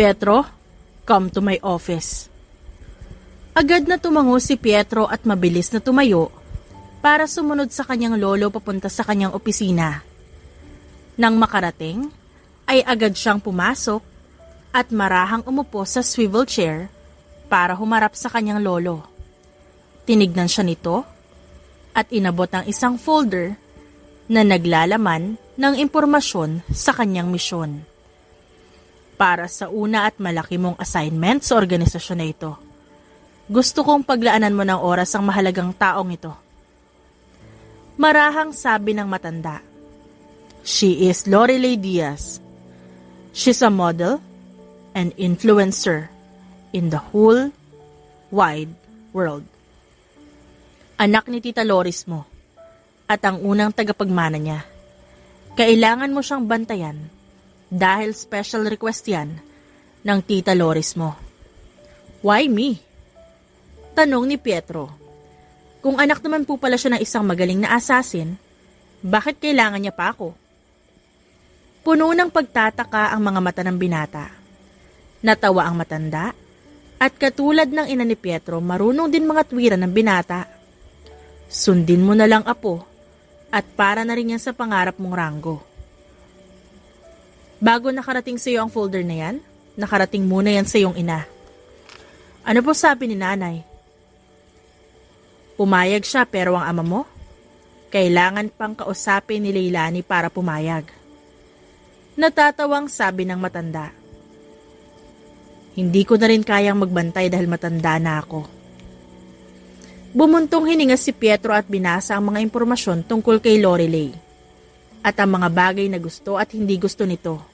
Pietro, come to my office. Agad na tumango si Pietro at mabilis na tumayo para sumunod sa kanyang lolo papunta sa kanyang opisina. Nang makarating, ay agad siyang pumasok at marahang umupo sa swivel chair para humarap sa kanyang lolo. Tinignan siya nito at inabot ang isang folder na naglalaman ng impormasyon sa kanyang misyon. Para sa una at malaki mong assignment sa organisasyon na ito, gusto kong paglaanan mo ng oras ang mahalagang taong ito. Marahang sabi ng matanda. She is Lorelei Diaz. She's a model and influencer in the whole wide world. Anak ni Tita Loris mo at ang unang tagapagmana niya. Kailangan mo siyang bantayan dahil special request yan ng Tita Loris mo. Why me? Tanong ni Pietro. Kung anak naman po pala siya ng isang magaling na assassin, bakit kailangan niya pa ako? Puno ng pagtataka ang mga mata ng binata. Natawa ang matanda at katulad ng ina ni Pietro, marunong din mga tuwiran ng binata. Sundin mo na lang, apo, at para na rin yan sa pangarap mong ranggo. Bago nakarating sa iyo ang folder na yan, nakarating muna yan sa iyong ina. Ano po sabi ni nanay? Pumayag siya pero ang ama mo? Kailangan pang kausapin ni Leilani para pumayag. Natatawang sabi ng matanda. Hindi ko na rin kayang magbantay dahil matanda na ako. Bumuntong hininga si Pietro at binasa ang mga impormasyon tungkol kay Lorelei at ang mga bagay na gusto at hindi gusto nito.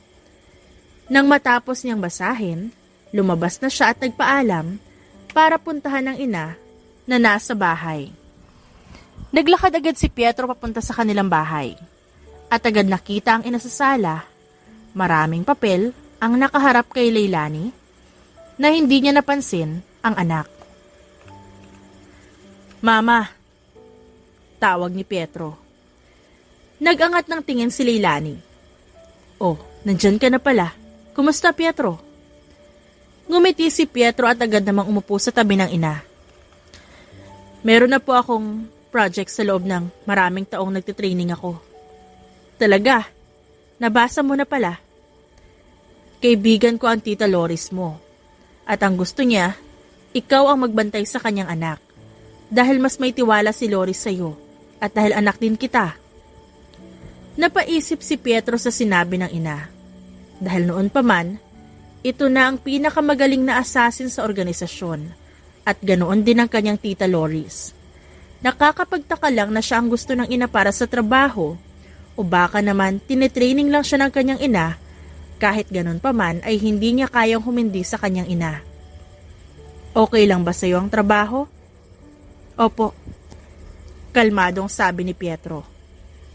Nang matapos niyang basahin, lumabas na siya at nagpaalam para puntahan ng ina na nasa bahay. Naglakad agad si Pietro papunta sa kanilang bahay at agad nakita ang ina sa sala. Maraming papel ang nakaharap kay Leilani na hindi niya napansin ang anak. Mama, tawag ni Pietro. Nag-angat ng tingin si Leilani. Oh, nandyan ka na pala. Kumusta, Pietro? Ngumiti si Pietro at agad namang umupo sa tabi ng ina. Meron na po akong project sa loob ng maraming taong nagtitraining ako. Talaga? Nabasa mo na pala? Kaibigan ko ang Tita Loris mo. At ang gusto niya, ikaw ang magbantay sa kanyang anak. Dahil mas may tiwala si Loris sa iyo at dahil anak din kita. Napaisip si Pietro sa sinabi ng ina. Dahil noon pa man, ito na ang pinakamagaling na assassin sa organisasyon at ganoon din ang kanyang Tita Loris. Nakakapagtaka lang na siya ang gusto ng ina para sa trabaho o baka naman tinetraining lang siya ng kanyang ina kahit ganoon pa man ay hindi niya kayang humindi sa kanyang ina. Okay lang ba sa iyo ang trabaho? Opo. Kalmadong sabi ni Pietro.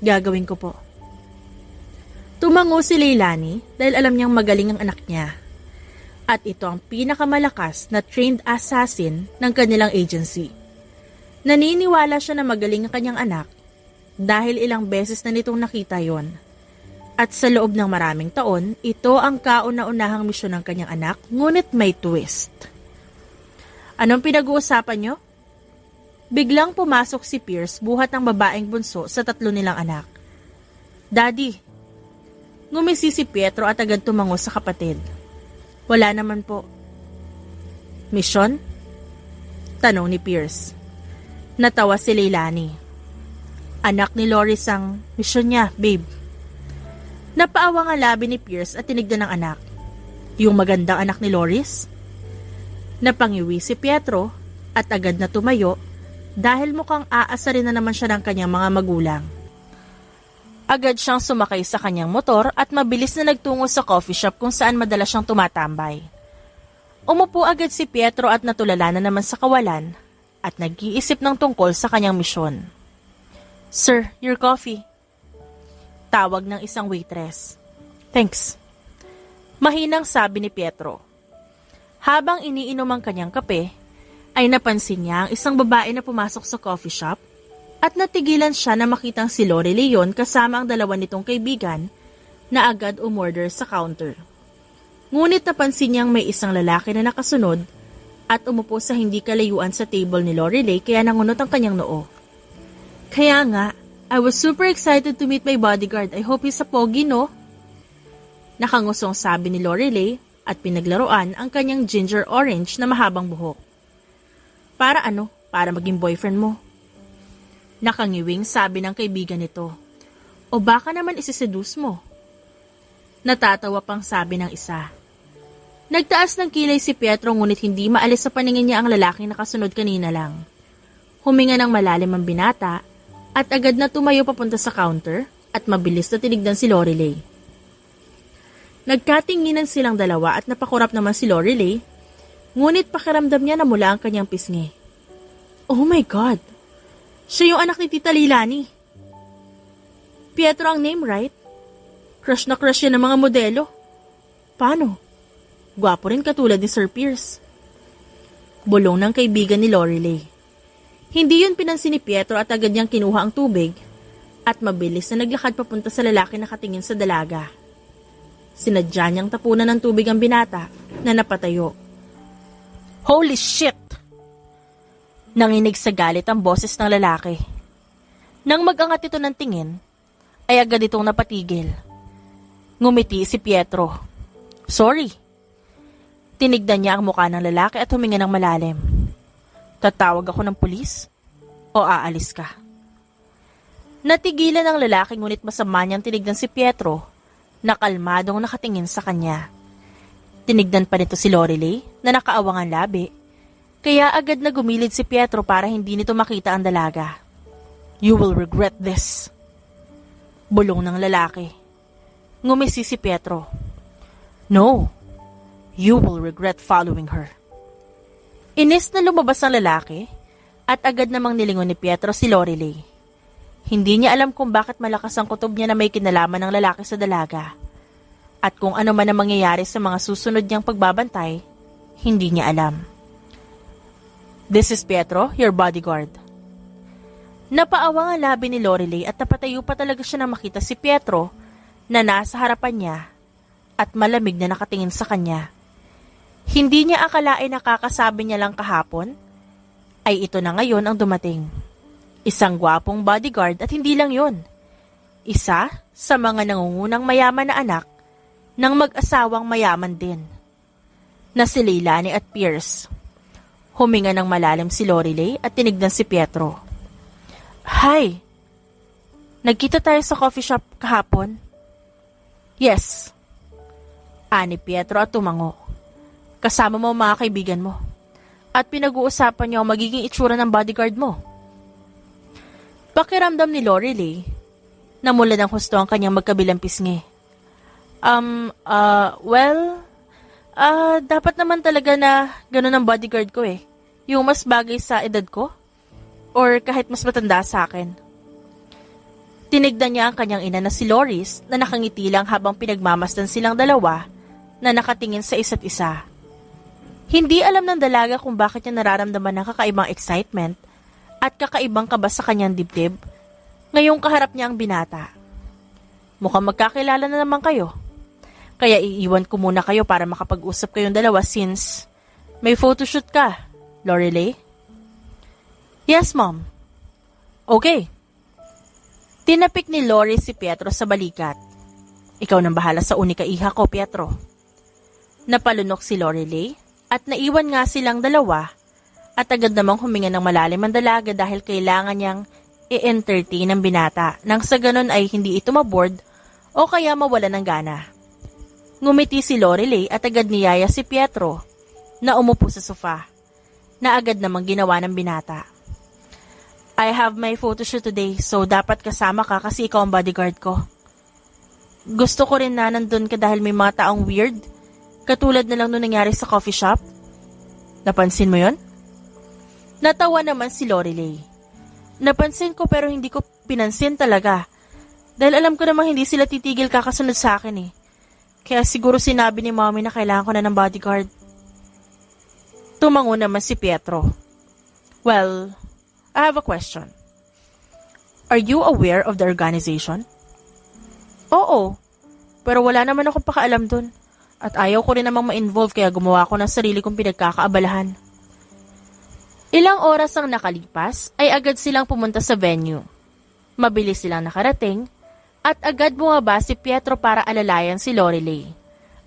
Gagawin ko po. Tumango si Leilani dahil alam niyang magaling ang anak niya. At ito ang pinakamalakas na trained assassin ng kanilang agency. Naniniwala siya na magaling ang kanyang anak dahil ilang beses na nitong nakita yon. At sa loob ng maraming taon, ito ang kauna-unahang misyon ng kanyang anak, ngunit may twist. Anong pinag-uusapan niyo? Biglang pumasok si Pierce buhat ng babaeng bunso sa tatlo nilang anak. Daddy, ngumisi si Pietro at agad tumango sa kapatid. Wala naman po. Mission? Tanong ni Pierce. Natawa si Leilani. Anak ni Loris ang mission niya, babe. Napaawa nga labi ni Pierce at tinignan ng anak. Yung magandang anak ni Loris? Napangiwi si Pietro at agad na tumayo dahil mukhang aasarin na naman siya ng kanyang mga magulang. Agad siyang sumakay sa kanyang motor at mabilis na nagtungo sa coffee shop kung saan madalas siyang tumatambay. Umupo agad si Pietro at natulala na naman sa kawalan at nag-iisip ng tungkol sa kanyang misyon. Sir, your coffee. Tawag ng isang waitress. Thanks. Mahinang sabi ni Pietro. Habang iniinom ang kanyang kape, ay napansin niya ang isang babae na pumasok sa coffee shop at natigilan siya na makitang si Lorelei kasama ang dalawa nitong kaibigan na agad umorder sa counter. Ngunit napansin niyang may isang lalaki na nakasunod at umupo sa hindi kalayuan sa table ni Lorelei kaya nangunot ang kanyang noo. Kaya nga, I was super excited to meet my bodyguard. I hope he's a pogi, no? Nakangusong sabi ni Lorelei at pinaglaruan ang kanyang ginger orange na mahabang buhok. Para ano? Para maging boyfriend mo? Nakangiwing sabi ng kaibigan nito. O baka naman isiseduce mo? Natatawa pang sabi ng isa. Nagtaas ng kilay si Pietro ngunit hindi maalis sa paningin niya ang lalaking nakasunod kanina lang. Huminga ng malalim ang binata at agad na tumayo papunta sa counter at mabilis na tinignan si Lorelei. Nagkatinginan silang dalawa at napakurap naman si Lorelei, ngunit pakiramdam niya na mula ang kanyang pisngi. Oh my God! Siya yung anak ni Tita Leilani. Pietro ang name, right? Crush na crush yan ng mga modelo. Paano? Gwapo rin katulad ni Sir Pierce. Bulong ng kaibigan ni Lorelei. Hindi yun pinansin ni Pietro at agad niyang kinuha ang tubig at mabilis na naglakad papunta sa lalaki na nakatingin sa dalaga. Sinadya niyang tapunan ng tubig ang binata na napatayo. Holy shit! Nanginig sa galit ang boses ng lalaki. Nang mag-angat ito ng tingin, ay agad itong napatigil. Ngumiti si Pietro. Sorry. Tinignan niya ang mukha ng lalaki at huminga ng malalim. Tatawag ako ng pulis? O aalis ka? Natigilan ang lalaki ngunit masama niyang tinignan si Pietro na kalmadong nakatingin sa kanya. Tinignan pa nito si Lorelei na nakaawang ang labi, kaya agad na gumilid si Pietro para hindi nito makita ang dalaga. You will regret this. Bulong ng lalaki. Ngumisi si Pietro. No, you will regret following her. Inis na lumabas ang lalaki at agad namang nilingon ni Pietro si Lorelei. Hindi niya alam kung bakit malakas ang kutob niya na may kinalaman ng lalaki sa dalaga. At kung ano man ang mangyayari sa mga susunod niyang pagbabantay, hindi niya alam. This is Pietro, your bodyguard. Napaawang ang labi ni Lorelei at napatayo pa talaga siya na makita si Pietro na nasa harapan niya at malamig na nakatingin sa kanya. Hindi niya akalain na kakasabi niya lang kahapon, ay ito na ngayon ang dumating. Isang gwapong bodyguard at hindi lang yon. Isa sa mga nangungunang mayaman na anak ng mag-asawang mayaman din, na si Leilani at Pierce. Huminga ng malalim si Lorelei at tinignan si Pietro. Hi! Nagkita tayo sa coffee shop kahapon? Yes. Ani Pietro at tumango. Kasama mo ang mga kaibigan mo. At pinag-uusapan niyo ang magiging itsura ng bodyguard mo. Pakiramdam ni Lorelei, namula ng husto ang kanyang magkabilang pisngi. Dapat naman talaga na ganun ang bodyguard ko eh. Yung mas bagay sa edad ko? Or kahit mas matanda sa akin? Tinignan niya ang kanyang ina na si Loris na nakangiti lang habang pinagmamasdan silang dalawa na nakatingin sa isa't isa. Hindi alam ng dalaga kung bakit niya nararamdaman ng kakaibang excitement at kakaibang kaba sa kanyang dibdib ngayong kaharap niya ang binata. Mukhang magkakilala na naman kayo. Kaya iiwan ko muna kayo para makapag-usap kayong dalawa since may photoshoot ka, Lorelei. Yes, Mom. Okay. Tinapik ni Lori si Pietro sa balikat. Ikaw nang bahala sa unika iha ko, Pietro. Napalunok si Lorelei at naiwan nga silang dalawa at agad namang huminga ng malalim ang dalaga dahil kailangan niyang i-entertain ang binata nang sa ganon ay hindi ito maboard o kaya mawala ng gana. Ngumiti si Lorelei at agad niyaya si Pietro na umupo sa sofa na agad namang ginawa ng binata. I have my photoshoot today so dapat kasama ka kasi ikaw ang bodyguard ko. Gusto ko rin na nandun ka dahil may mga taong weird katulad na lang nung nangyari sa coffee shop. Napansin mo yon? Natawa naman si Lorelei. Napansin ko pero hindi ko pinansin talaga dahil alam ko namang hindi sila titigil kakasunod sa akin eh. Kaya siguro sinabi ni Mommy na kailangan ko na ng bodyguard. Tumango naman si Pietro. Well, I have a question. Are you aware of the organization? Oo, pero wala naman akong pakaalam dun. At ayaw ko rin namang ma-involve kaya gumawa ko ng sarili kong pinagkakaabalahan. Ilang oras ang nakalipas ay agad silang pumunta sa venue. Mabilis silang nakarating at agad bumaba si Pietro para alalayan si Lorelei.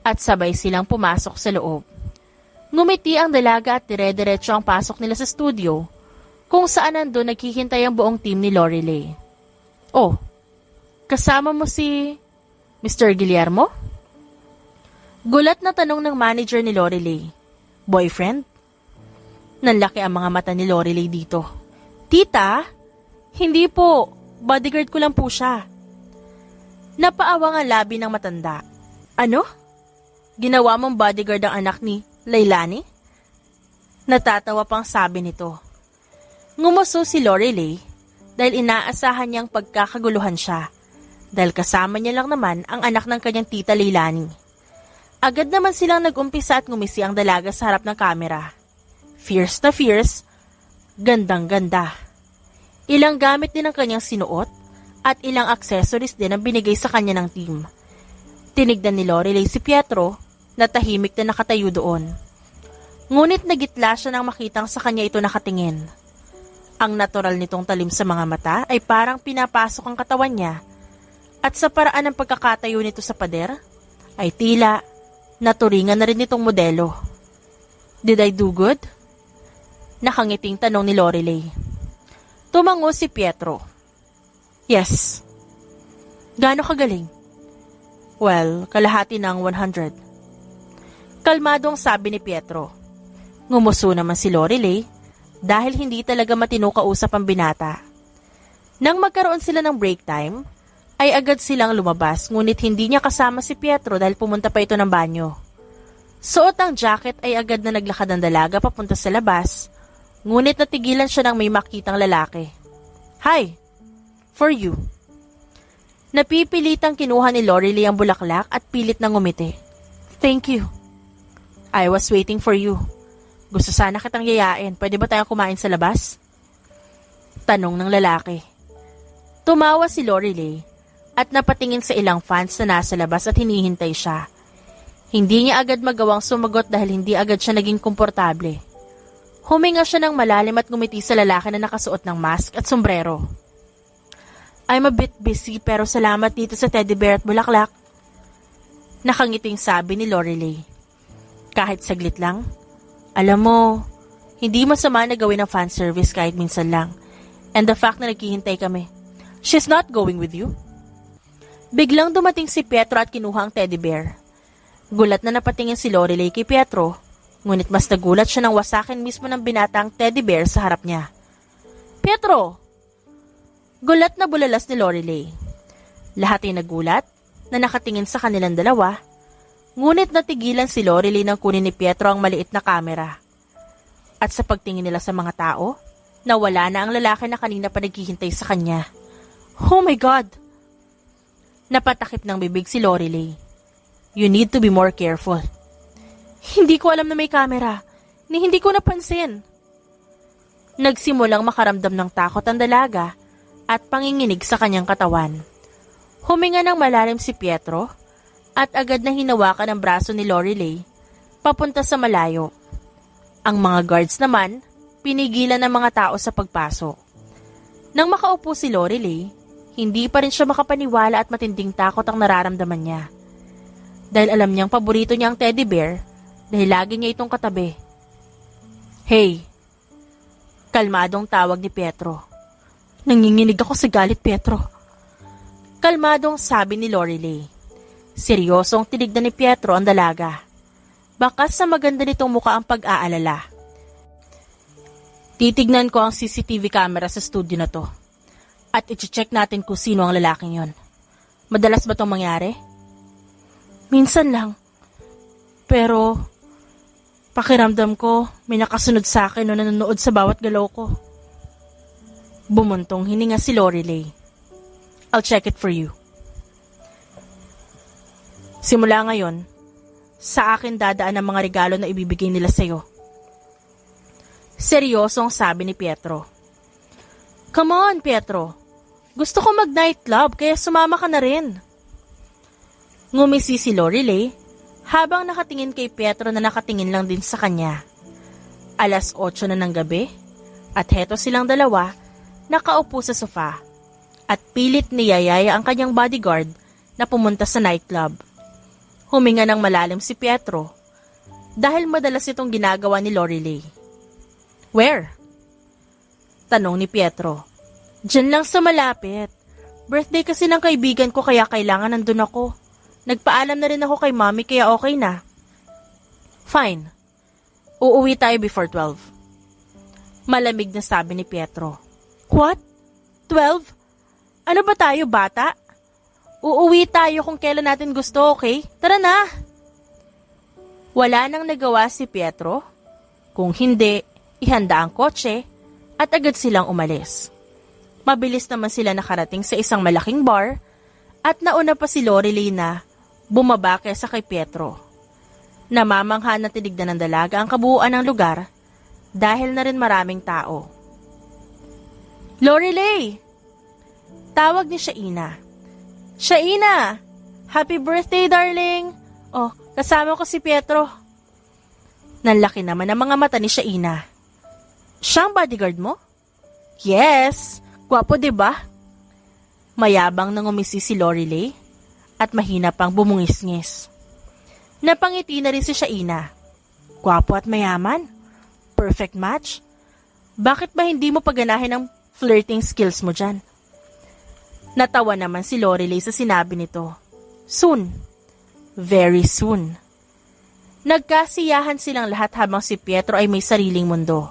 At sabay silang pumasok sa loob. Ngumiti ang dalaga at dire-diretso ang pasok nila sa studio kung saan nandun naghihintay ang buong team ni Lorelei. Oh, kasama mo si Mr. Guillermo? Gulat na tanong ng manager ni Lorelei. Boyfriend? Nanlaki ang mga mata ni Lorelei dito. Tita? Hindi po. Bodyguard ko lang po siya. Napaawang ang labi ng matanda. Ano? Ginawa mong bodyguard ang anak ni Leilani? Natatawa pang sabi nito. Ngumuso si Lorelei dahil inaasahan niyang pagkakaguluhan siya dahil kasama niya lang naman ang anak ng kanyang tita Leilani. Agad naman silang nag-umpisa at ngumisi ang dalaga sa harap ng kamera. Fierce na fierce, gandang-ganda. Ilang gamit din ang kanyang sinuot at ilang accessories din ang binigay sa kanya ng team. Tinignan ni Lorelei si Pietro na tahimik na nakatayo doon. Ngunit nagitla siya nang makitang sa kanya ito nakatingin. Ang natural nitong talim sa mga mata ay parang pinapasok ang katawan niya at sa paraan ng pagkakatayo nito sa pader ay tila naturingan na rin itong modelo. Did I do good? Nakangiting tanong ni Lorelei. Tumango si Pietro. Yes. Gaano kagaling? Well, kalahati ng 100. Kalmadong sabi ni Pietro. Ngumuso naman si Lorelei dahil hindi talaga matino kausap ang binata. Nang magkaroon sila ng break time, ay agad silang lumabas ngunit hindi niya kasama si Pietro dahil pumunta pa ito ng banyo. Suot ang jacket ay agad na naglakad ang dalaga papunta sa labas, ngunit natigilan siya nang may makitang lalaki. Hi! For you. Napipilitang kinuha ni Lorelei ang bulaklak at pilit na ngumiti. Thank you. I was waiting for you. Gusto sana kitang yayain. Pwede ba tayong kumain sa labas? Tanong ng lalaki. Tumawa si Lorelei at napatingin sa ilang fans na nasa labas at hinihintay siya. Hindi niya agad magawang sumagot dahil hindi agad siya naging komportable. Huminga siya ng malalim at ngumiti sa lalaki na nakasuot ng mask at sombrero. I'm a bit busy pero salamat dito sa teddy bear at bulaklak. Nakangiting sabi ni Lorelei. Kahit saglit lang. Alam mo, hindi masama na gawin ang fan service kahit minsan lang. And the fact na naghihintay kami. She's not going with you. Biglang dumating si Pietro at kinuha ang teddy bear. Gulat na napatingin si Lorelei kay Pietro, ngunit mas nagulat siya nang wasakin mismo ng binatang teddy bear sa harap niya. Pietro! Gulat na bulalas ni Lorelei. Lahat ay nagulat na nakatingin sa kanilang dalawa, ngunit natigilan si Lorelei nang kunin ni Pietro ang maliit na kamera. At sa pagtingin nila sa mga tao, nawala na ang lalaki na kanina pa naghihintay sa kanya. Oh my God! Napatakip ng bibig si Lorelei. You need to be more careful. Hindi ko alam na may kamera. Hindi ko napansin. Nagsimulang makaramdam ng takot ang dalaga at panginginig sa kanyang katawan. Huminga ng malalim si Pietro at agad na hinawakan ang braso ni Lorelei papunta sa malayo. Ang mga guards naman, pinigilan ng mga tao sa pagpasok. Nang makaupo si Lorelei, hindi pa rin siya makapaniwala at matinding takot ang nararamdaman niya. Dahil alam niyang paborito niya ang teddy bear dahil lagi niya itong katabi. Hey! Kalmadong tawag ni Pietro. Nanginginig ako sa galit, Pietro. Kalmadong sabi ni Lorelei. Seryosong tinignan ni Pietro ang dalaga. Bakas sa maganda nitong mukha ang pag-aalala. Titignan ko ang CCTV camera sa studio na to. At i-check natin kung sino ang lalaking yon. Madalas ba itong mangyari? Minsan lang. Pero, pakiramdam ko, may nakasunod sa akin o nanonood sa bawat galaw ko. Bumuntong hininga si Lorelei. I'll check it for you. Simula ngayon, sa akin dadaan ang mga regalo na ibibigay nila sa'yo. Seryosong sabi ni Pietro. Come on, Pietro. Gusto ko mag-night club kaya sumama ka na rin. Ngumisi si Lorelei habang nakatingin kay Pietro na nakatingin lang din sa kanya. 8:00 na ng gabi at heto silang dalawa nakaupo sa sofa at pilit niyayaya ang kanyang bodyguard na pumunta sa nightclub. Huminga ng malalim si Pietro dahil madalas itong ginagawa ni Lorelei. "Where?" tanong ni Pietro. "Diyan lang sa malapit. Birthday kasi ng kaibigan ko kaya kailangan nandun ako. Nagpaalam na rin ako kay mommy kaya okay na." "Fine. Uuwi tayo before 12. Malamig na sabi ni Pietro. "What? 12? Ano ba tayo, bata? Uuwi tayo kung kailan natin gusto, okay? Tara na!" Wala nang nagawa si Pietro. Kung hindi, ihanda ang kotse at agad silang umalis. Mabilis naman sila nakarating sa isang malaking bar at nauna pa si Lorelei na bumaba kaysa kay Pietro. Namamangha na tinignan ng dalaga ang kabuuan ng lugar dahil na rin maraming tao. "Lorelei!" Tawag ni Shaina. "Shaina! Happy birthday, darling! Oh, kasama ko si Pietro." Nanlaki naman ang mga mata ni Shaina. "Siyang bodyguard mo?" "Yes! Gwapo, diba?" Mayabang nang umisi si Lorelei at mahina pang bumungis-ngis. Napangiti na rin si Shaina. "Gwapo at mayaman. Perfect match. Bakit ba hindi mo paganahin ang flirting skills mo dyan?" Natawa naman si Lorelei sa sinabi nito. Soon. Very soon. Nagkasiyahan silang lahat habang si Pietro ay may sariling mundo.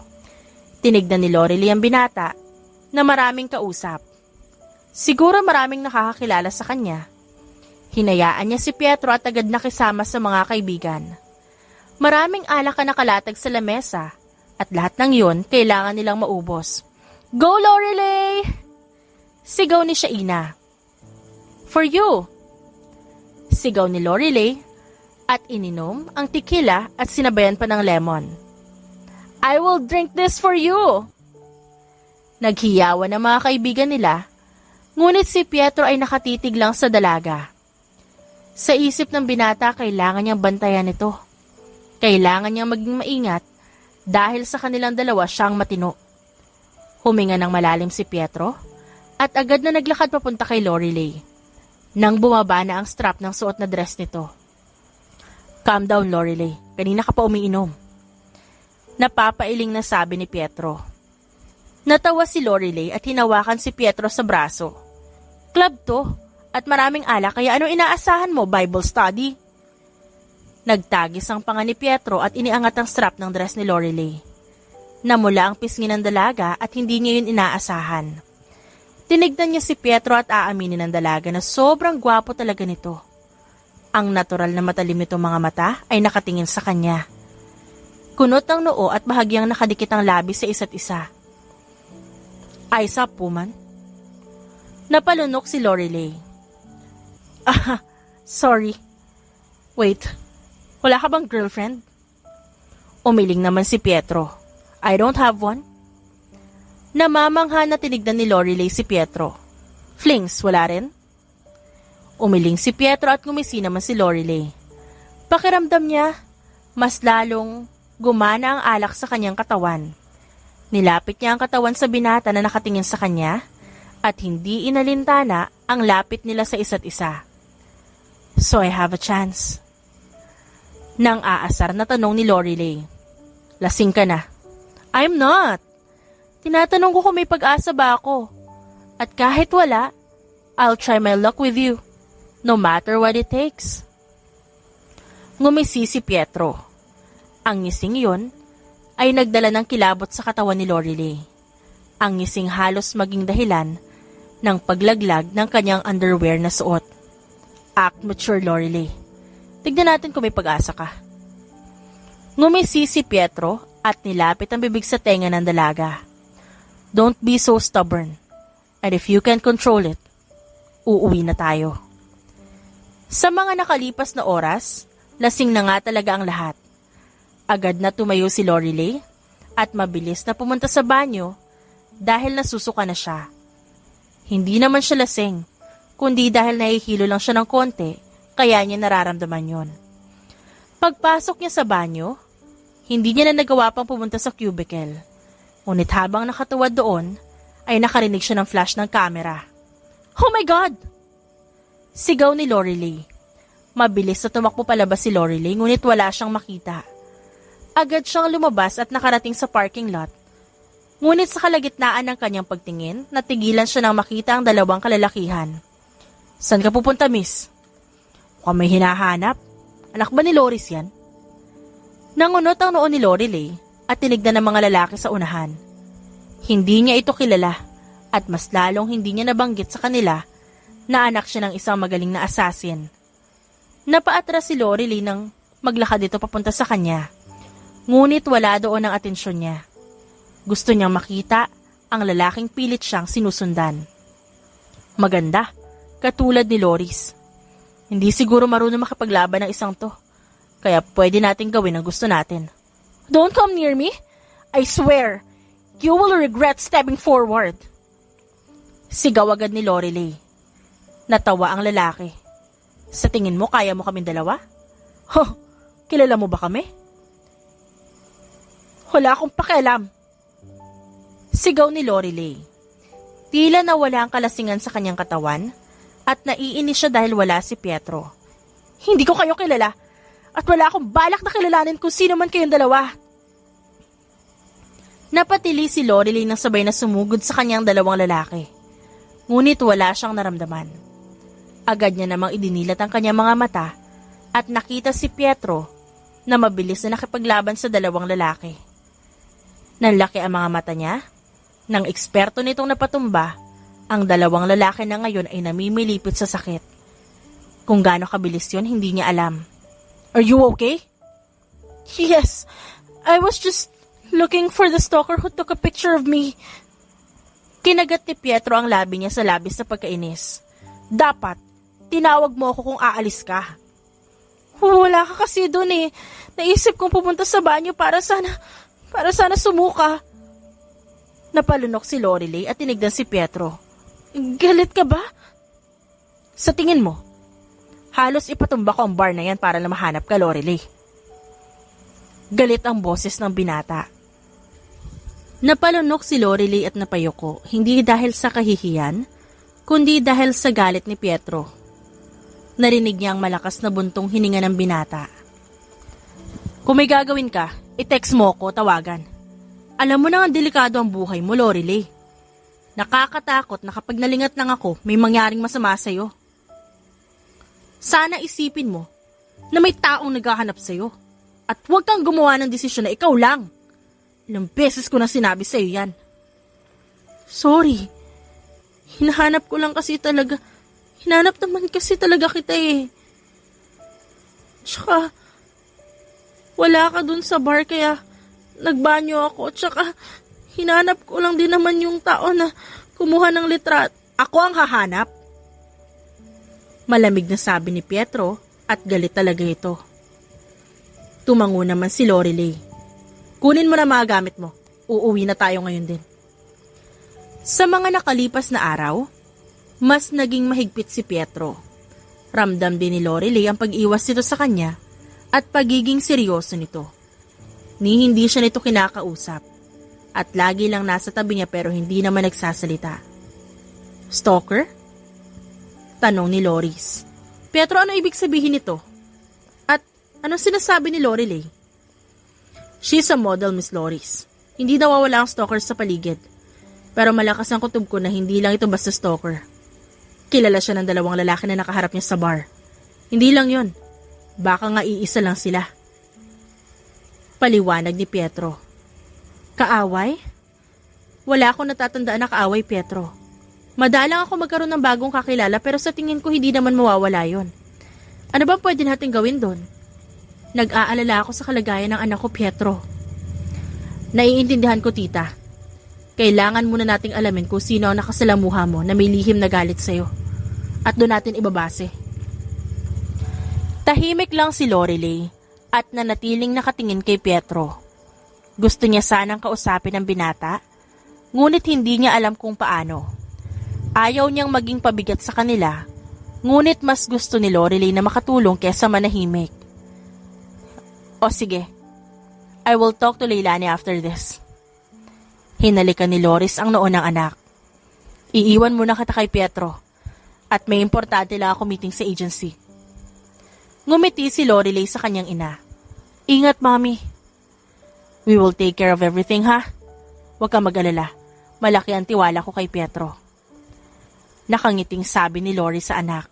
Tinignan ni Lorelei ang binata na maraming kausap. Siguro maraming nakakakilala sa kanya. Hinayaan niya si Pietro at agad nakisama sa mga kaibigan. Maraming alak na nakalatag sa lamesa at lahat ng yun kailangan nilang maubos. "Go, Lorelei!" Sigaw ni Shaina. "For you!" Sigaw ni Lorelei at ininom ang tequila at sinabayan pa ng lemon. "I will drink this for you!" Naghiyawan ang mga kaibigan nila, ngunit si Pietro ay nakatitig lang sa dalaga. Sa isip ng binata, kailangan niyang bantayan ito. Kailangan niyang maging maingat dahil sa kanilang dalawa siyang matino. Huminga ng malalim si Pietro at agad na naglakad papunta kay Lorelei. Nang bumaba na ang strap ng suot na dress nito. "Calm down, Lorelei. Kanina ka pa umiinom." Napapailing na sabi ni Pietro. Natawa si Lorelei at hinawakan si Pietro sa braso. "Club to. At maraming alak kaya ano inaasahan mo, Bible study?" Nagtagis ang panga ni Pietro at iniangat ang strap ng dress ni Lorelei. Namula ang pisngi ng dalaga at hindi niya yun inaasahan. Tinignan niya si Pietro at aaminin ng dalaga na sobrang gwapo talaga nito. Ang natural na matalim nitong mga mata ay nakatingin sa kanya. Kunot ang noo at bahagyang nakadikit ang labi sa isa't isa. "Eyes up, woman." Napalunok si Lorelei. Sorry. Wait, wala ka bang girlfriend?" Umiling naman si Pietro. "I don't have one." Namamangha na tinignan ni Lorelei si Pietro. "Flings, wala rin?" Umiling si Pietro at ngumisi naman si Lorelei. Pakiramdam niya, mas lalong gumana ang alak sa kanyang katawan. Nilapit niya ang katawan sa binata na nakatingin sa kanya at hindi inalintana ang lapit nila sa isa't isa. "So I have a chance?" Nang aasar na tanong ni Lorelei. "Lasing ka na." "I'm not. Tinatanong ko kung may pag-asa ba ako. At kahit wala, I'll try my luck with you. No matter what it takes." Ngumisi si Pietro. Ang ngising yun ay nagdala ng kilabot sa katawan ni Lorelei. Ang ngising halos maging dahilan ng paglaglag ng kanyang underwear na suot. Act mature, Lorelei. Tignan natin kung may pag-asa ka. Ngumisi si Pietro at nilapit ang bibig sa tenga ng dalaga. "Don't be so stubborn. And if you can control it, uuwi na tayo." Sa mga nakalipas na oras, lasing na nga talaga ang lahat. Agad na tumayo si Lorelei at mabilis na pumunta sa banyo dahil nasusuka na siya. Hindi naman siya lasing, kundi dahil nahihilo lang siya ng konti, kaya niya nararamdaman yon. Pagpasok niya sa banyo, hindi niya na nagawa pang pumunta sa cubicle. Ngunit habang nakatuwad doon, ay nakarinig siya ng flash ng camera. Oh my God! Sigaw ni Lorelei. Mabilis na tumakbo palabas si Lorelei ngunit wala siyang makita. Agad siyang lumabas at nakarating sa parking lot. Ngunit sa kalagitnaan ng kanyang pagtingin, natigilan siya nang makita ang dalawang kalalakihan. Saan ka pupunta, miss? Mukhang may hinahanap. Anak ba ni Loris yan? Nangunot ang noo ni Lorelei at tinignan ng mga lalaki sa unahan. Hindi niya ito kilala at mas lalong hindi niya nabanggit sa kanila na anak siya ng isang magaling na assassin. Napaatras si Lorelei nang maglakad ito papunta sa kanya. Ngunit wala doon ang atensyon niya. Gusto niyang makita ang lalaking pilit siyang sinusundan. Maganda, katulad ni Loris. Hindi siguro marunong makipaglaban ng isang to. Kaya pwede nating gawin ang gusto natin. Don't come near me. I swear, you will regret stepping forward. Sigaw agad ni Lorelei. Natawa ang lalaki. Sa tingin mo, kaya mo kaming dalawa? Kilala mo ba kami? Wala akong pakialam. Sigaw ni Lorelei. Tila nawala ang kalasingan sa kanyang katawan at naiinis siya dahil wala si Pietro. Hindi ko kayo kilala at wala akong balak na kilalanin kung sino man kayong dalawa. Napatili si Lorelei nang sabay na sumugod sa kanyang dalawang lalaki. Ngunit wala siyang naramdaman. Agad niya namang idinilat ang kanyang mga mata at nakita si Pietro na mabilis na nakipaglaban sa dalawang lalaki. Nanlaki ang mga mata niya. Nang eksperto nitong napatumba, ang dalawang lalaki na ngayon ay namimilipit sa sakit. Kung gaano kabilis yun, hindi niya alam. Are you okay? Yes, I was just looking for the stalker who took a picture of me. Kinagat ni Pietro ang labi niya sa labis sa pagkainis. Dapat, tinawag mo ako kung aalis ka. Wala ka kasi doon eh. Naisip kong pumunta sa banyo para sana sumuka. Napalunok si Lorelei at tinignan si Pietro. Galit ka ba? Sa tingin mo, halos ipatumba ko ang bar na yan para na mahanap ka, Lorelei. Galit ang boses ng binata. Napalunok si Lorelei at napayuko, hindi dahil sa kahihiyan, kundi dahil sa galit ni Pietro. Narinig niya ang malakas na buntong hininga ng binata. Kung may gagawin ka, i-text mo ko, tawagan. Alam mo na ang delikado ang buhay mo, Lorelei. Nakakatakot na kapag nalingat lang ako, may mangyaring masama sa'yo. Sana isipin mo na may taong naghahanap sa'yo at huwag kang gumawa ng desisyon na ikaw lang. Ilang beses ko na sinabi sa'yo yan. Sorry. Hinahanap naman kasi talaga kita eh. Tsaka, wala ka dun sa bar kaya nagbanyo ako. Tsaka, hinanap ko lang din naman yung tao na kumuha ng litrato. Ako ang hahanap? Malamig na sabi ni Pietro at galit talaga ito. Tumango naman si Lorelei. Kunin mo na mga gamit mo. Uuwi na tayo ngayon din. Sa mga nakalipas na araw, mas naging mahigpit si Pietro. Ramdam din ni Lorelei ang pag-iwas nito sa kanya at pagiging seryoso nito. Ni hindi siya nito kinakausap at lagi lang nasa tabi niya pero hindi naman nagsasalita. Stalker? Tanong ni Loris. Pietro, ano ibig sabihin nito? At anong sinasabi ni Lorelei? She's a model, Miss Loris. Hindi nawawala ang stalker sa paligid. Pero malakas ang kutob ko na hindi lang ito basta stalker. Kilala siya ng dalawang lalaki na nakaharap niya sa bar. Hindi lang yon. Baka nga iisa lang sila. Paliwanag ni Pietro. Kaaway? Wala akong natatandaan na kaaway, Pietro. Madalang ako magkaroon ng bagong kakilala pero sa tingin ko hindi naman mawawala yon. Ano ba pwede natin gawin doon? Nag-aalala ako sa kalagayan ng anak ko, Pietro. Naiintindihan ko, tita. Kailangan muna nating alamin kung sino ang nakasalamuha mo na may lihim na galit sa'yo. At doon natin ibabase. Tahimik lang si Lorelei at nanatiling nakatingin kay Pietro. Gusto niya sanang kausapin ang binata, ngunit hindi niya alam kung paano. Ayaw niyang maging pabigat sa kanila, ngunit mas gusto ni Lorelei na makatulong kesa manahimik. O sige, I will talk to Leilani after this. Hinalikan ni Loris ang noo ng anak. Iiwan muna kita kay Pietro at may importante lang ako meeting sa agency. Ngumiti si Lorelei sa kanyang ina. Ingat, Mommy. We will take care of everything, ha? Huwag kang mag-alala. Malaki ang tiwala ko kay Pietro. Nakangiting sabi ni Loris sa anak.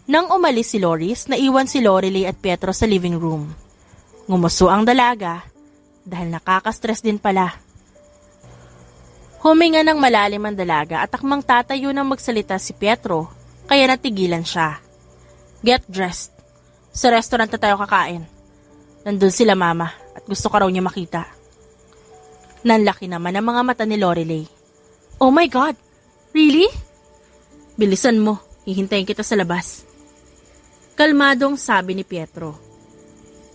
Nang umalis si Loris, naiwan si Lorelei at Pietro sa living room. Ngumuso ang dalaga dahil nakaka-stress din pala. Huminga ng malalim ang dalaga at akmang tatayo nang magsalita si Pietro, kaya natigilan siya. Get dressed. Sa restaurant na tayo kakain. Nandun sila mama at gusto ka raw niya makita. Nanlaki naman ang mga mata ni Lorelei. Oh my God! Really? Bilisan mo, hihintayin kita sa labas. Kalmadong sabi ni Pietro.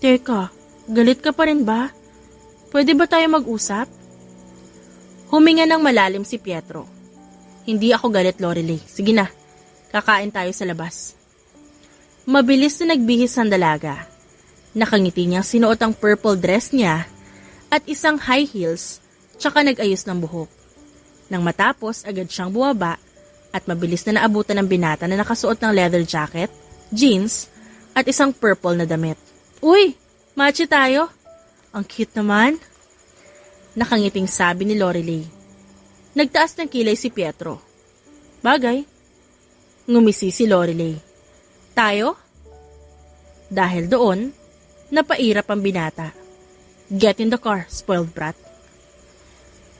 Teka, galit ka pa rin ba? Pwede ba tayo mag-usap? Huminga ng malalim si Pietro. Hindi ako galit, Lorelei. Sige na, kakain tayo sa labas. Mabilis na nagbihis ang dalaga. Nakangiti niyang sinuot ang purple dress niya at isang high heels, tsaka nag-ayos ng buhok. Nang matapos, agad siyang buwaba at mabilis na naabutan ng binata na nakasuot ng leather jacket, jeans, at isang purple na damit. Uy, matcha tayo. Ang cute naman. Nakangiting sabi ni Lorelei. Nagtaas ng kilay si Pietro. Bagay. Ngumisi si Lorelei. Tayo? Dahil doon, napairap ang binata. Get in the car, spoiled brat.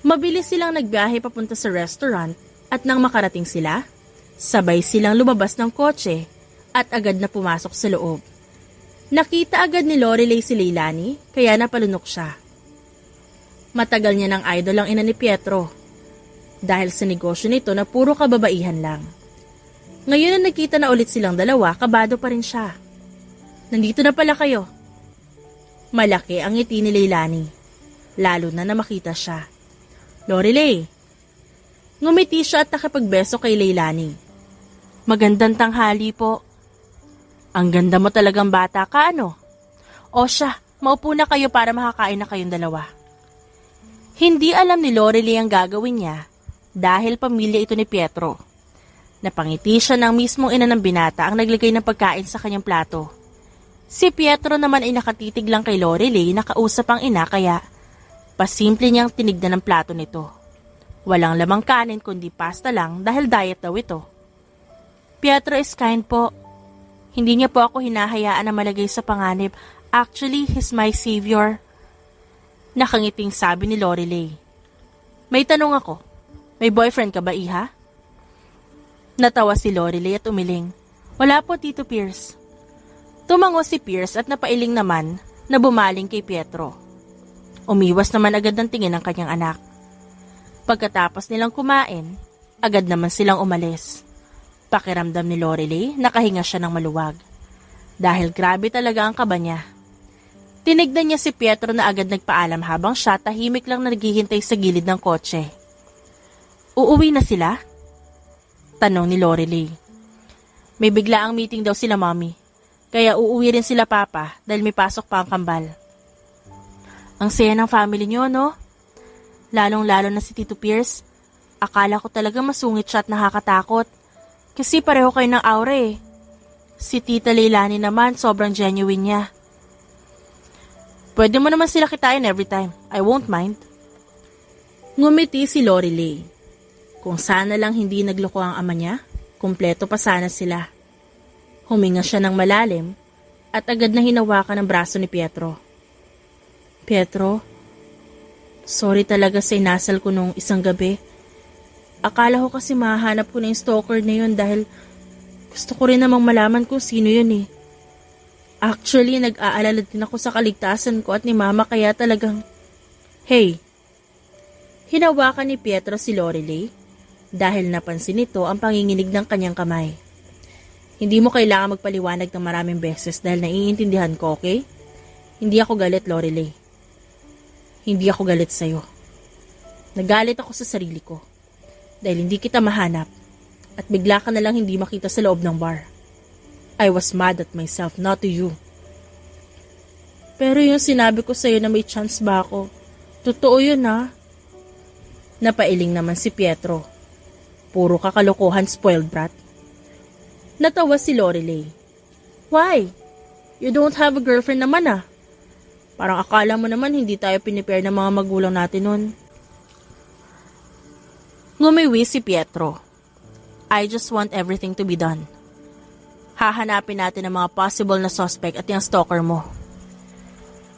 Mabilis silang nagbiyahe papunta sa restaurant at nang makarating sila, sabay silang lumabas ng kotse at agad na pumasok sa loob. Nakita agad ni Lorelei si Leilani kaya napalunok siya. Matagal niya ng idol ang ina ni Pietro dahil sa negosyo nito na puro kababaihan lang. Ngayon na nakita na ulit silang dalawa, kabado pa rin siya. Nandito na pala kayo. Malaki ang ngiti ni Leilani, lalo na makita siya. Lorelei. Ngumiti siya at nakipagbeso kay Leilani. Magandang tanghali po. Ang ganda mo talagang bata ka, ano? O siya, maupo na kayo para makakain na kayong dalawa. Hindi alam ni Lorelei ang gagawin niya dahil pamilya ito ni Pietro. Napangiti siya ng mismong ina ng binata ang naglagay ng pagkain sa kanyang plato. Si Pietro naman ay nakatitig lang kay Lorelei na kausap ang ina kaya pasimple niyang tinignan ang plato nito. Walang lamang kanin kundi pasta lang dahil diet daw ito. Pietro is kind po. Hindi niya po ako hinahayaan na malagay sa panganib. Actually, he's my savior. Nakangiting sabi ni Lorelei. May tanong ako. May boyfriend ka ba, iha? Natawa si Lorelei at umiling. Wala po, Tito Pierce. Tumango si Pierce at napailing naman na bumaling kay Pietro. Umiwas naman agad ng tingin ng kanyang anak. Pagkatapos nilang kumain, agad naman silang umalis. Pakiramdam ni Lorelei, nakahinga siya ng maluwag. Dahil grabe talaga ang kaba niya. Tinignan niya si Pietro na agad nagpaalam habang siya tahimik lang na naghihintay sa gilid ng kotse. Uuwi na sila? Tanong ni Lorelei. May biglaang meeting daw sila, Mommy. Kaya uuwi rin sila, Papa, dahil may pasok pa ang kambal. Ang saya ng family niyo, no? Lalong-lalo na si Tito Pierce. Akala ko talaga masungit siya at nakakatakot. Kasi pareho kayo ng aura eh. Si Tita Leilani naman, sobrang genuine niya. Pwede mo naman sila kitain every time. I won't mind. Ngumiti si Lorelei. Kung sana lang hindi nagloko ang ama niya, kumpleto pa sana sila. Huminga siya ng malalim at agad na hinawakan ang braso ni Pietro. Pietro, sorry talaga sa inasal ko nung isang gabi. Akala ko kasi mahanap ko na yung stalker na yun dahil gusto ko rin namang malaman kung sino yun eh. Actually, nag-aalala din ako sa kaligtasan ko at ni Mama kaya talagang... Hey! Hinawakan ni Pietro si Lorelei dahil napansin nito ang panginginig ng kanyang kamay. Hindi mo kailangan magpaliwanag ng maraming beses dahil naiintindihan ko, okay? Hindi ako galit, Lorelei. Hindi ako galit sa'yo. Nagalit ako sa sarili ko dahil hindi kita mahanap at bigla ka na lang hindi makita sa loob ng bar. I was mad at myself, not to you. Pero yung sinabi ko sa'yo na may chance ba ako, totoo yun ha? Napailing naman si Pietro. Puro kakalokohan, spoiled brat. Natawa si Lorelei. Why? You don't have a girlfriend naman ah. Parang akala mo naman hindi tayo pinipare ng mga magulang natin nun. Ngumiwi si Pietro. I just want everything to be done. Hahanapin natin ang mga possible na suspect at yung stalker mo.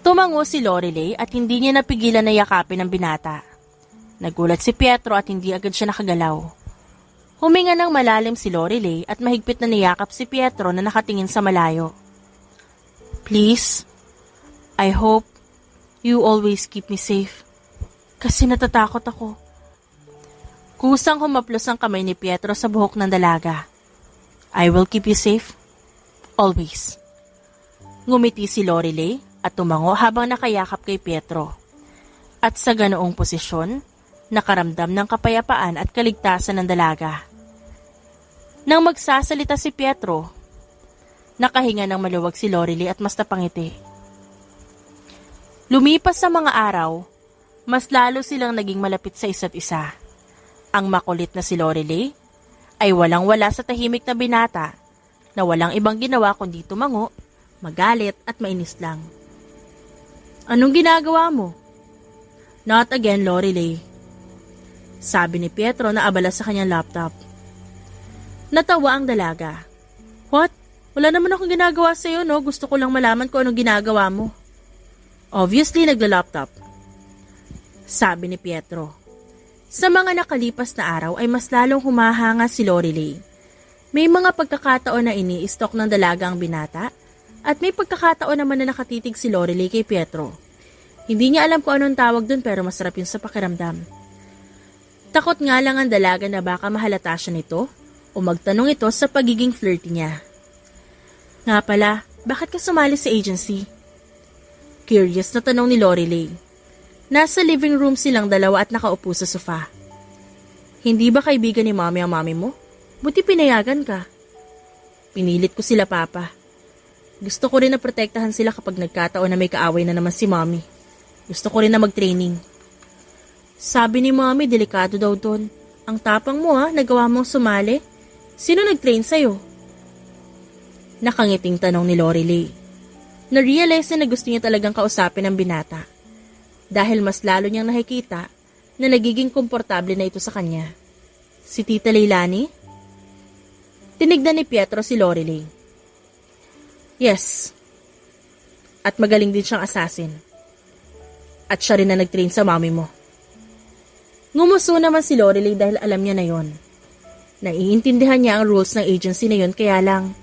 Tumango si Lorelei at hindi niya napigilan na yakapin ang binata. Nagulat si Pietro at hindi agad siya nakagalaw. Huminga ng malalim si Lorelei at mahigpit na niyakap si Pietro na nakatingin sa malayo. Please, I hope you always keep me safe. Kasi natatakot ako. Kusang humaplos ang kamay ni Pietro sa buhok ng dalaga. I will keep you safe. Always. Ngumiti si Lorelei at tumango habang nakayakap kay Pietro. At sa ganoong posisyon, nakaramdam ng kapayapaan at kaligtasan ng dalaga. Nang magsasalita si Pietro, nakahinga ng maluwag si Lorelei at mas napangiti. Lumipas sa mga araw, mas lalo silang naging malapit sa isa't isa. Ang makulit na si Lorelei ay walang-wala sa tahimik na binata na walang ibang ginawa kundi tumango, magalit at mainis lang. Anong ginagawa mo? Not again, Lorelei. Sabi ni Pietro na abala sa kanyang laptop. Natawa ang dalaga. What? Wala naman akong ginagawa sa'yo, no? Gusto ko lang malaman kung anong ginagawa mo. Obviously, nagla-laptop. Sabi ni Pietro. Sa mga nakalipas na araw ay mas lalong humahanga si Lorelei. May mga pagkakataon na ini-stalk ng dalaga ang binata at may pagkakataon naman na nakatitig si Lorelei kay Pietro. Hindi niya alam kung anong tawag dun pero masarap yun sa pakiramdam. Takot nga lang ang dalaga na baka mahalata siya nito o magtanong ito sa pagiging flirty niya. Nga pala, bakit ka sumali sa agency? Curious na tanong ni Lorelei. Nasa living room silang dalawa at nakaupo sa sofa. Hindi ba kaibigan ni Mommy ang mami mo? Buti pinayagan ka. Pinilit ko sila, Papa. Gusto ko rin na protektahan sila kapag nagkataon na may kaaway na naman si Mommy. Gusto ko rin na mag-training. Sabi ni Mommy, delikado daw doon. Ang tapang mo nagawa mong sumali. Sino nag-train sa'yo? Nakangiting tanong ni Lorelei. Na-realize na gusto niya talagang kausapin ang binata. Dahil mas lalo niyang nakikita na nagiging komportable na ito sa kanya. Si Tita Leilani? Tinignan ni Pietro si Lorelei. Yes. At magaling din siyang assassin. At siya rin na nag-train sa mami mo. Ngumuso naman si Lorelei dahil alam niya na yon. Naiintindihan niya ang rules ng agency na yon kaya lang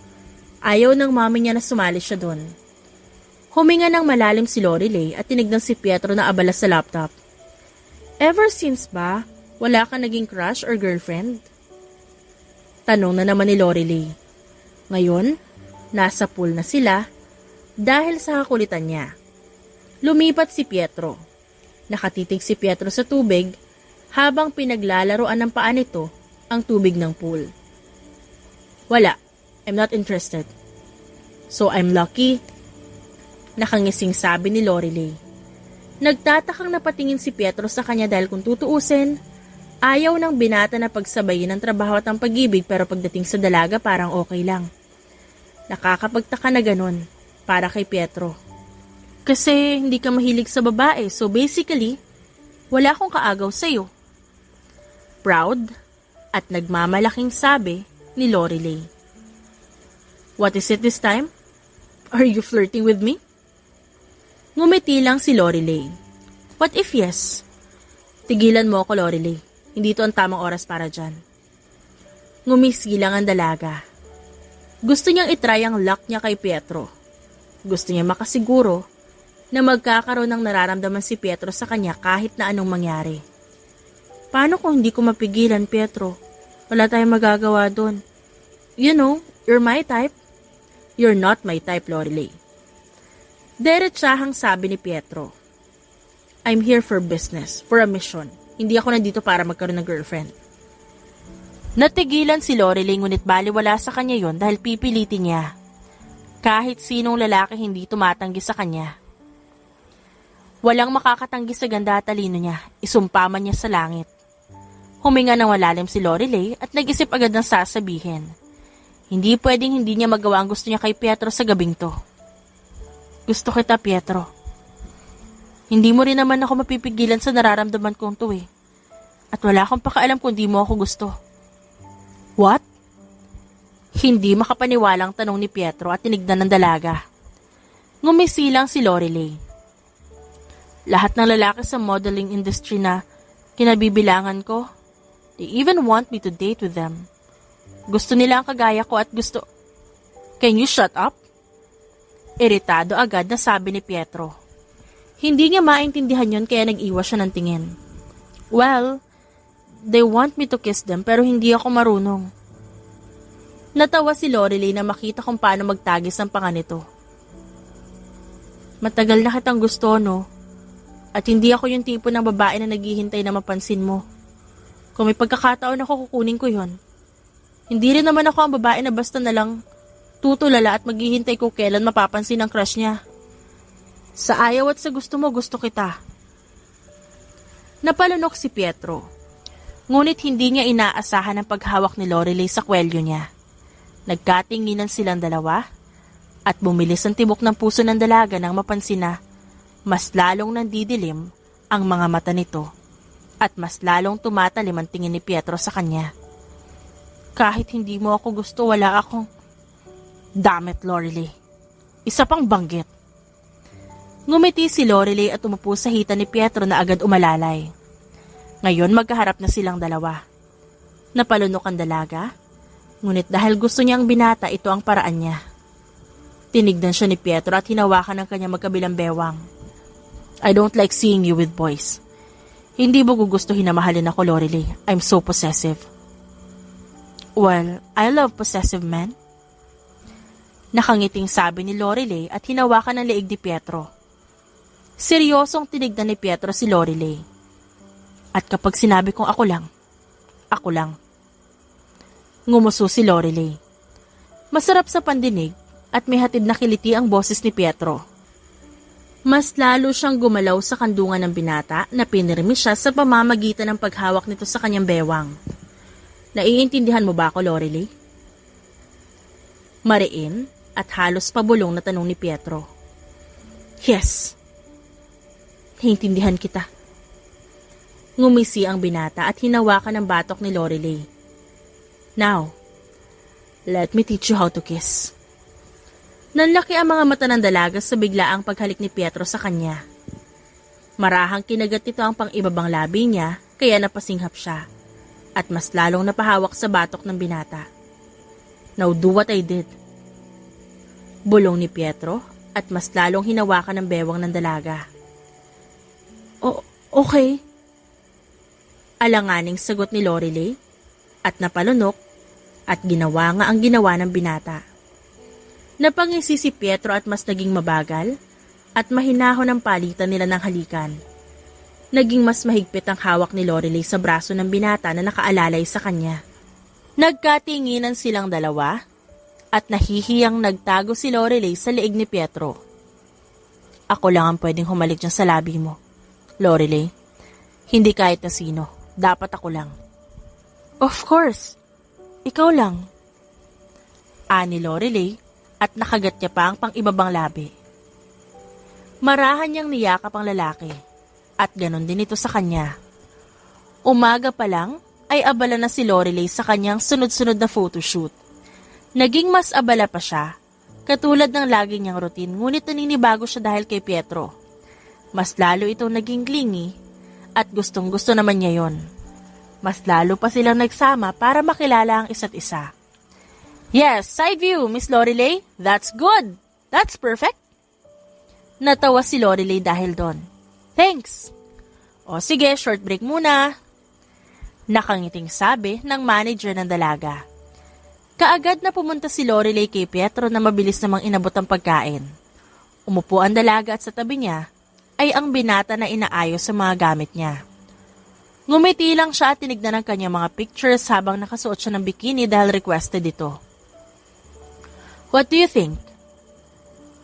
ayaw ng mami niya na sumali siya doon. Huminga ng malalim si Lorelei at tinignan si Pietro na abala sa laptop. Ever since ba, wala ka naging crush or girlfriend? Tanong na naman ni Lorelei. Ngayon, nasa pool na sila dahil sa kakulitan niya. Lumipat si Pietro. Nakatitig si Pietro sa tubig habang pinaglalaroan ng paa nito ang tubig ng pool. Wala, I'm not interested. So I'm lucky. Nakangising sabi ni Lorelei. Nagtatakang napatingin si Pietro sa kanya dahil kung tutuusin, ayaw ng binata na pagsabayin ang trabaho at ang pag-ibig pero pagdating sa dalaga parang okay lang. Nakakapagtaka na ganun para kay Pietro. Kasi hindi ka mahilig sa babae so basically, wala akong kaagaw sa'yo. Proud at nagmamalaking sabi ni Lorelei. What is it this time? Are you flirting with me? Ngumiti lang si Lorelei. What if yes? Tigilan mo ako, Lorelei. Hindi ito ang tamang oras para dyan. Ngumisgi lang ang dalaga. Gusto niyang itry ang luck niya kay Pietro. Gusto niya makasiguro na magkakaroon ng nararamdaman si Pietro sa kanya kahit na anong mangyari. Paano kung hindi ko mapigilan, Pietro? Wala tayong magagawa doon. You know, you're my type. You're not my type, Lorelei. Diretsahang sabi ni Pietro. I'm here for business, for a mission. Hindi ako nandito para magkaroon ng girlfriend. Natigilan si Lorelei ngunit baliwala sa kanya yon dahil pipilitin niya. Kahit sinong lalaki hindi tumatanggi sa kanya. Walang makakatanggi sa ganda at talino niya, isumpa man niya sa langit. Huminga ng malalim si Lorelei at nag-isip agad ng sasabihin. Hindi pwedeng hindi niya magawa ang gusto niya kay Pietro sa gabing to. Gusto kita, Pietro. Hindi mo rin naman ako mapipigilan sa nararamdaman kong to eh. At wala akong pakialam kung di mo ako gusto. What? Hindi makapaniwalang tanong ni Pietro at tinignan ng dalaga. Ngumisi lang si Lorelei. Lahat ng lalaki sa modeling industry na kinabibilangan ko, they even want me to date with them. Gusto nila ang kagaya ko at gusto... Can you shut up? Iritado agad na sabi ni Pietro. Hindi niya maintindihan yun kaya nag-iwas siya ng tingin. Well, they want me to kiss them pero hindi ako marunong. Natawa si Lorelei na makita kung paano magtagis ang panga nito. Matagal na kitang gusto, no? At hindi ako yung tipo ng babae na naghihintay na mapansin mo. Kung may pagkakataon ako, kukunin ko yon. Hindi rin naman ako ang babae na basta na lang tutulala at maghihintay ko kailan mapapansin ang crush niya. Sa ayaw at sa gusto mo, gusto kita. Napalunok si Pietro. Ngunit hindi niya inaasahan ang paghawak ni Lorelei sa kwelyo niya. Nagkatinginan silang dalawa at bumilis ang tibok ng puso ng dalaga nang mapansin na mas lalong nandidilim ang mga mata nito at mas lalong tumatalim ang tingin ni Pietro sa kanya. Kahit hindi mo ako gusto, wala akong... Damn it, Lorelei. Isa pang banggit. Ngumiti si Lorelei at umupo sa hita ni Pietro na agad umalalay. Ngayon magkaharap na silang dalawa. Napalunok ang dalaga, ngunit dahil gusto niyang binata, ito ang paraan niya. Tinignan siya ni Pietro at hinawakan ng kanyang magkabilang bewang. I don't like seeing you with boys. Hindi mo gugustuhin na mahalin ako, Lorelei. I'm so possessive. Well, I love possessive men. Nakangiting sabi ni Lorelei at hinawakan ng leeg ni Pietro. Seryosong tinignan ni Pietro si Lorelei. At kapag sinabi kong ako lang, ako lang. Ngumuso si Lorelei. Masarap sa pandinig at may hatid na kiliti ang boses ni Pietro. Mas lalo siyang gumalaw sa kandungan ng binata na pinirmi siya sa pamamagitan ng paghawak nito sa kanyang bewang. Naiintindihan mo ba ako, Lorelei? Mariin at halos pabulong na tanong ni Pietro. Yes. Naiintindihan kita. Ngumisi ang binata at hinawakan ng batok ni Lorelei. Now, let me teach you how to kiss. Nanlaki ang mga mata ng dalaga sa biglaang paghalik ni Pietro sa kanya. Marahang kinagat nito ang pang-ibabang labi niya kaya napasinghap siya at mas lalong napahawak sa batok ng binata. Now do what I did. Bulong ni Pietro at mas lalong hinawakan ng bewang ng dalaga. Okay. Alanganing sagot ni Lorelei at napalunok at ginawa nga ang ginawa ng binata. Napangisi si Pietro at mas naging mabagal at mahinahon ang palitan nila ng halikan. Naging mas mahigpit ang hawak ni Lorelei sa braso ng binata na nakaalalay sa kanya. Nagkatinginan silang dalawa at nahihiyang nagtago si Lorelei sa leeg ni Pietro. Ako lang ang pwedeng humalik dyan sa labi mo, Lorelei. Hindi kahit na sino. Dapat ako lang. Of course. Ikaw lang. Ani Lorelei at nakagat niya pa ang pang-ibabang labi. Marahan niyang niyakap ang lalaki at ganon din ito sa kanya. Umaga pa lang ay abala na si Lorelei sa kanyang sunod-sunod na photoshoot. Naging mas abala pa siya, katulad ng lagi niyang routine, ngunit naninibago siya dahil kay Pietro. Mas lalo itong naging clingy at gustong-gusto naman niya yon. Mas lalo pa silang nagsama para makilala ang isa't isa. Yes, side view, Miss Lorelei. That's good. That's perfect. Natawa si Lorelei dahil doon. Thanks. O sige, short break muna. Nakangiting sabi ng manager ng dalaga. Kaagad na pumunta si Lorelei kay Pietro na mabilis namang inabot ang pagkain. Umupo ang dalaga at sa tabi niya ay ang binata na inaayos sa mga gamit niya. Ngumiti lang siya at tinignan ang kanyang mga pictures habang nakasuot siya ng bikini dahil requested ito. What do you think?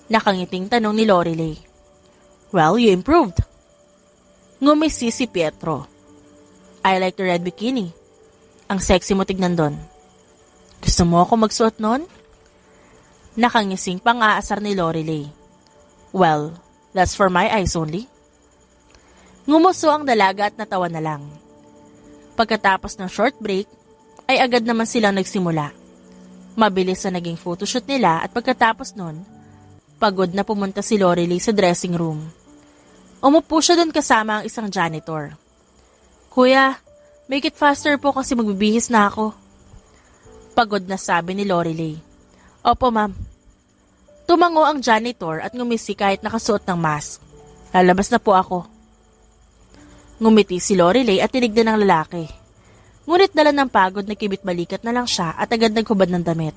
Nakangiting tanong ni Lorelei. Well, you improved. Ngumisi si Pietro. I like the red bikini. Ang sexy mo tignan doon. Gusto mo ako magsuot nun? Nakangising pang-aasar ni Lorelei. Well, that's for my eyes only. Ngumuso ang dalaga at natawa na lang. Pagkatapos ng short break, ay agad naman silang nagsimula. Mabilis na naging photoshoot nila at pagkatapos nun, pagod na pumunta si Lorelei sa dressing room. Umupo siya doon kasama ang isang janitor. Kuya, make it faster po kasi magbibihis na ako. Pagod na sabi ni Lorelei. Opo ma'am. Tumango ang janitor at ngumisi kahit nakasuot ng mask. Lalabas na po ako. Ngumiti si Lorelei at tinignan ng lalaki. Ngunit dala ng pagod na kibit balikat na lang siya at agad naghubad ng damit.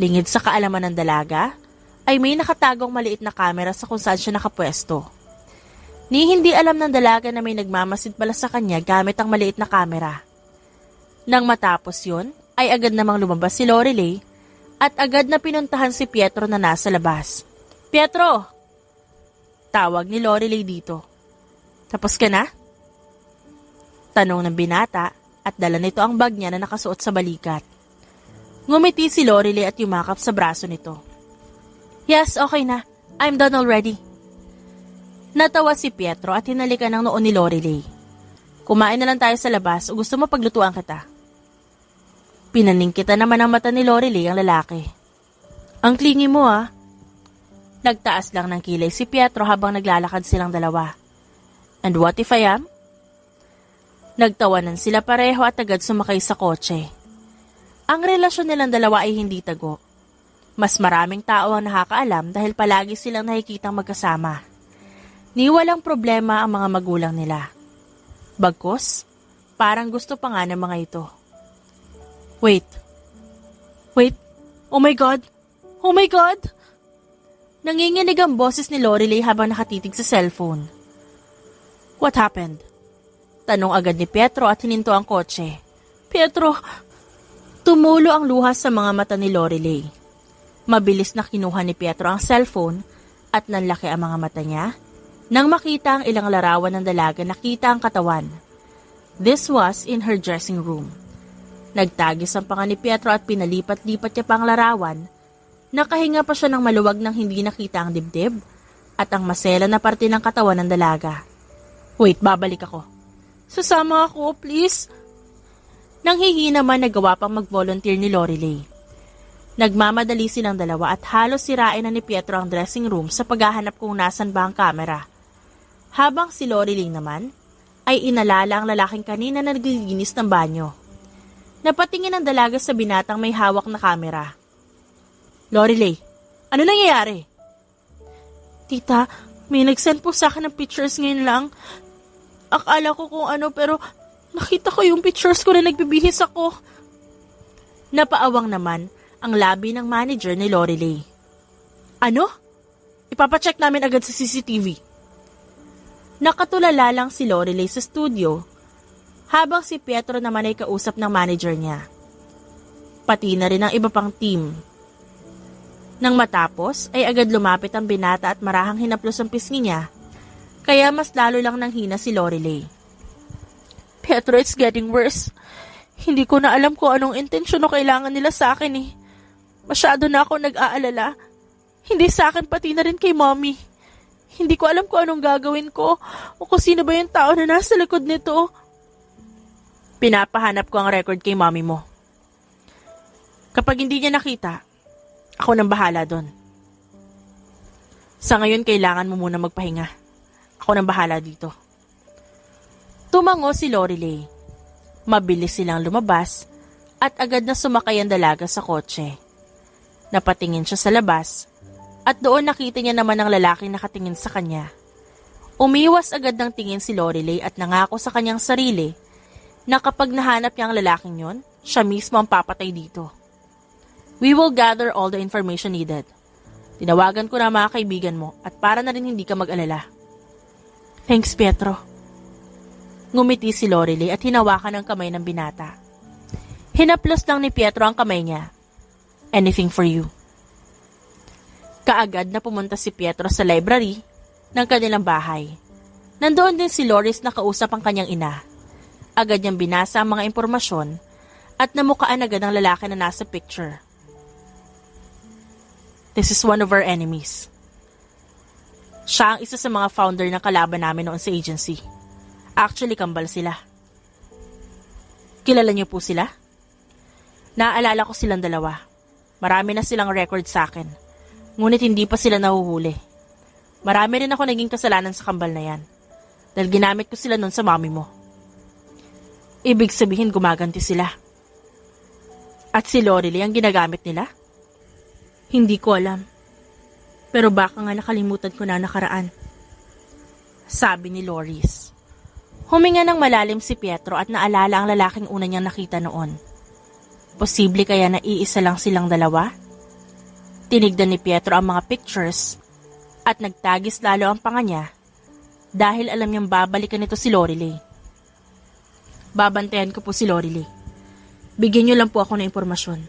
Lingid sa kaalaman ng dalaga, ay may nakatagong maliit na kamera sa kung saan siya nakapwesto. Ni hindi alam ng dalaga na may nagmamasid pala sa kanya gamit ang maliit na kamera. Nang matapos yun, ay agad namang lumabas si Lorelei at agad na pinuntahan si Pietro na nasa labas. Pietro! Tawag ni Lorelei dito. Tapos ka na? Tanong ng binata at dala nito ang bag niya na nakasuot sa balikat. Ngumiti si Lorelei at yumakap sa braso nito. Yes, okay na. I'm done already. Natawa si Pietro at hinalikan ng noon ni Lorelei. Kumain na lang tayo sa labas o gusto mo paglutuan kita? Pinaningkita naman ang mata ni Lorelei ang lalaki. Ang klingi mo ah. Nagtaas lang ng kilay si Pietro habang naglalakad silang dalawa. And what if I am? Nagtawanan sila pareho at agad sumakay sa kotse. Ang relasyon nilang dalawa ay hindi tago. Mas maraming tao ang nakakaalam dahil palagi silang nakikitang magkasama. Ni walang problema ang mga magulang nila. Bagkus, parang gusto pa nga ng mga ito. Wait, oh my God, Nanginginig ang boses ni Lorelei habang nakatitig sa cellphone. What happened? Tanong agad ni Pietro at hininto ang kotse. Pietro! Tumulo ang luha sa mga mata ni Lorelei. Mabilis na kinuha ni Pietro ang cellphone at nanlaki ang mga mata niya. Nang makita ang ilang larawan ng dalaga, nakita ang katawan. This was in her dressing room. Nagtagis ang panga ni Pietro at pinalipat-lipat niya pa ang larawan. Nakahinga pa siya ng maluwag nang hindi nakita ang dibdib at ang masela na parte ng katawan ng dalaga. Wait, babalik ako. Sasama ako, please. Nang hihina man nagawa pang mag-volunteer ni Lorelei. Nagmamadali silang dalawa at halos sirain na ni Pietro ang dressing room sa paghahanap kung nasan ba ang kamera. Habang si Lorelei naman ay inalala ang lalaking kanina na naglilinis ng banyo. Napatingin ang dalaga sa binatang may hawak na kamera. Lorelei, ano nangyayari? Tita, may nag-send po sa akin ng pictures ngayon lang. Akala ko kung ano pero nakita ko yung pictures ko na nagbibihis ako. Napaawang naman ang labi ng manager ni Lorelei. Ano? Ipapacheck namin agad sa CCTV. Nakatulala lang si Lorelei sa studio habang si Pietro naman ay kausap ng manager niya. Pati na rin ang iba pang team. Nang matapos ay agad lumapit ang binata at marahang hinaplos ang pisngi niya. Kaya mas lalo lang nanghina si Lorelei. Pietro, it's getting worse. Hindi ko na alam kung anong intensyon o kailangan nila sa akin eh. Masyado na ako nag-aalala. Hindi sa akin pati na rin kay mommy. Hindi ko alam kung anong gagawin ko o kung sino ba yung tao na nasa likod nito. Pinapahanap ko ang record kay mommy mo. Kapag hindi niya nakita, ako nang bahala doon. Sa ngayon, kailangan mo muna magpahinga. Ako nang bahala dito. Tumango si Lorelei. Mabilis silang lumabas at agad na sumakay ang dalaga sa kotse. Napatingin siya sa labas at doon nakita niya naman ang lalaking nakatingin sa kanya. Umiwas agad ng tingin si Lorelei at nangako sa kanyang sarili na kapag nahanap niya ang lalaking yon, siya mismo ang papatay dito. We will gather all the information needed. Tinawagan ko na mga kaibigan mo at para na rin hindi ka mag-alala. Thanks, Pietro. Ngumiti si Lorelei at hinawakan ang kamay ng binata. Hinaplos lang ni Pietro ang kamay niya. Anything for you. Kaagad na pumunta si Pietro sa library ng kanilang bahay. Nandoon din si Loris na kausap ang kanyang ina. Agad niyang binasa ang mga impormasyon at namukaan agad ang lalaki na nasa picture. This is one of our enemies. Siya ang isa sa mga founder ng kalaban namin noon sa agency. Actually, kambal sila. Kilala niyo po sila? Naaalala ko silang dalawa. Marami na silang record sa akin. Ngunit hindi pa sila nahuhuli. Marami rin ako naging kasalanan sa kambal na yan. Dahil ginamit ko sila noon sa mami mo. Ibig sabihin gumaganti sila. At si Lorelei ang ginagamit nila? Hindi ko alam. Pero baka nga nakalimutan ko na nakaraan. Sabi ni Loris. Huminga ng malalim si Pietro at naalala ang lalaking una niyang nakita noon. Posible kaya na iisa lang silang dalawa? Tinignan ni Pietro ang mga pictures at nagtagis lalo ang panga niya dahil alam niyang babalikan nito si Lorelei. Babantayan ko po si Lorelei. Bigyan niyo lang po ako ng impormasyon.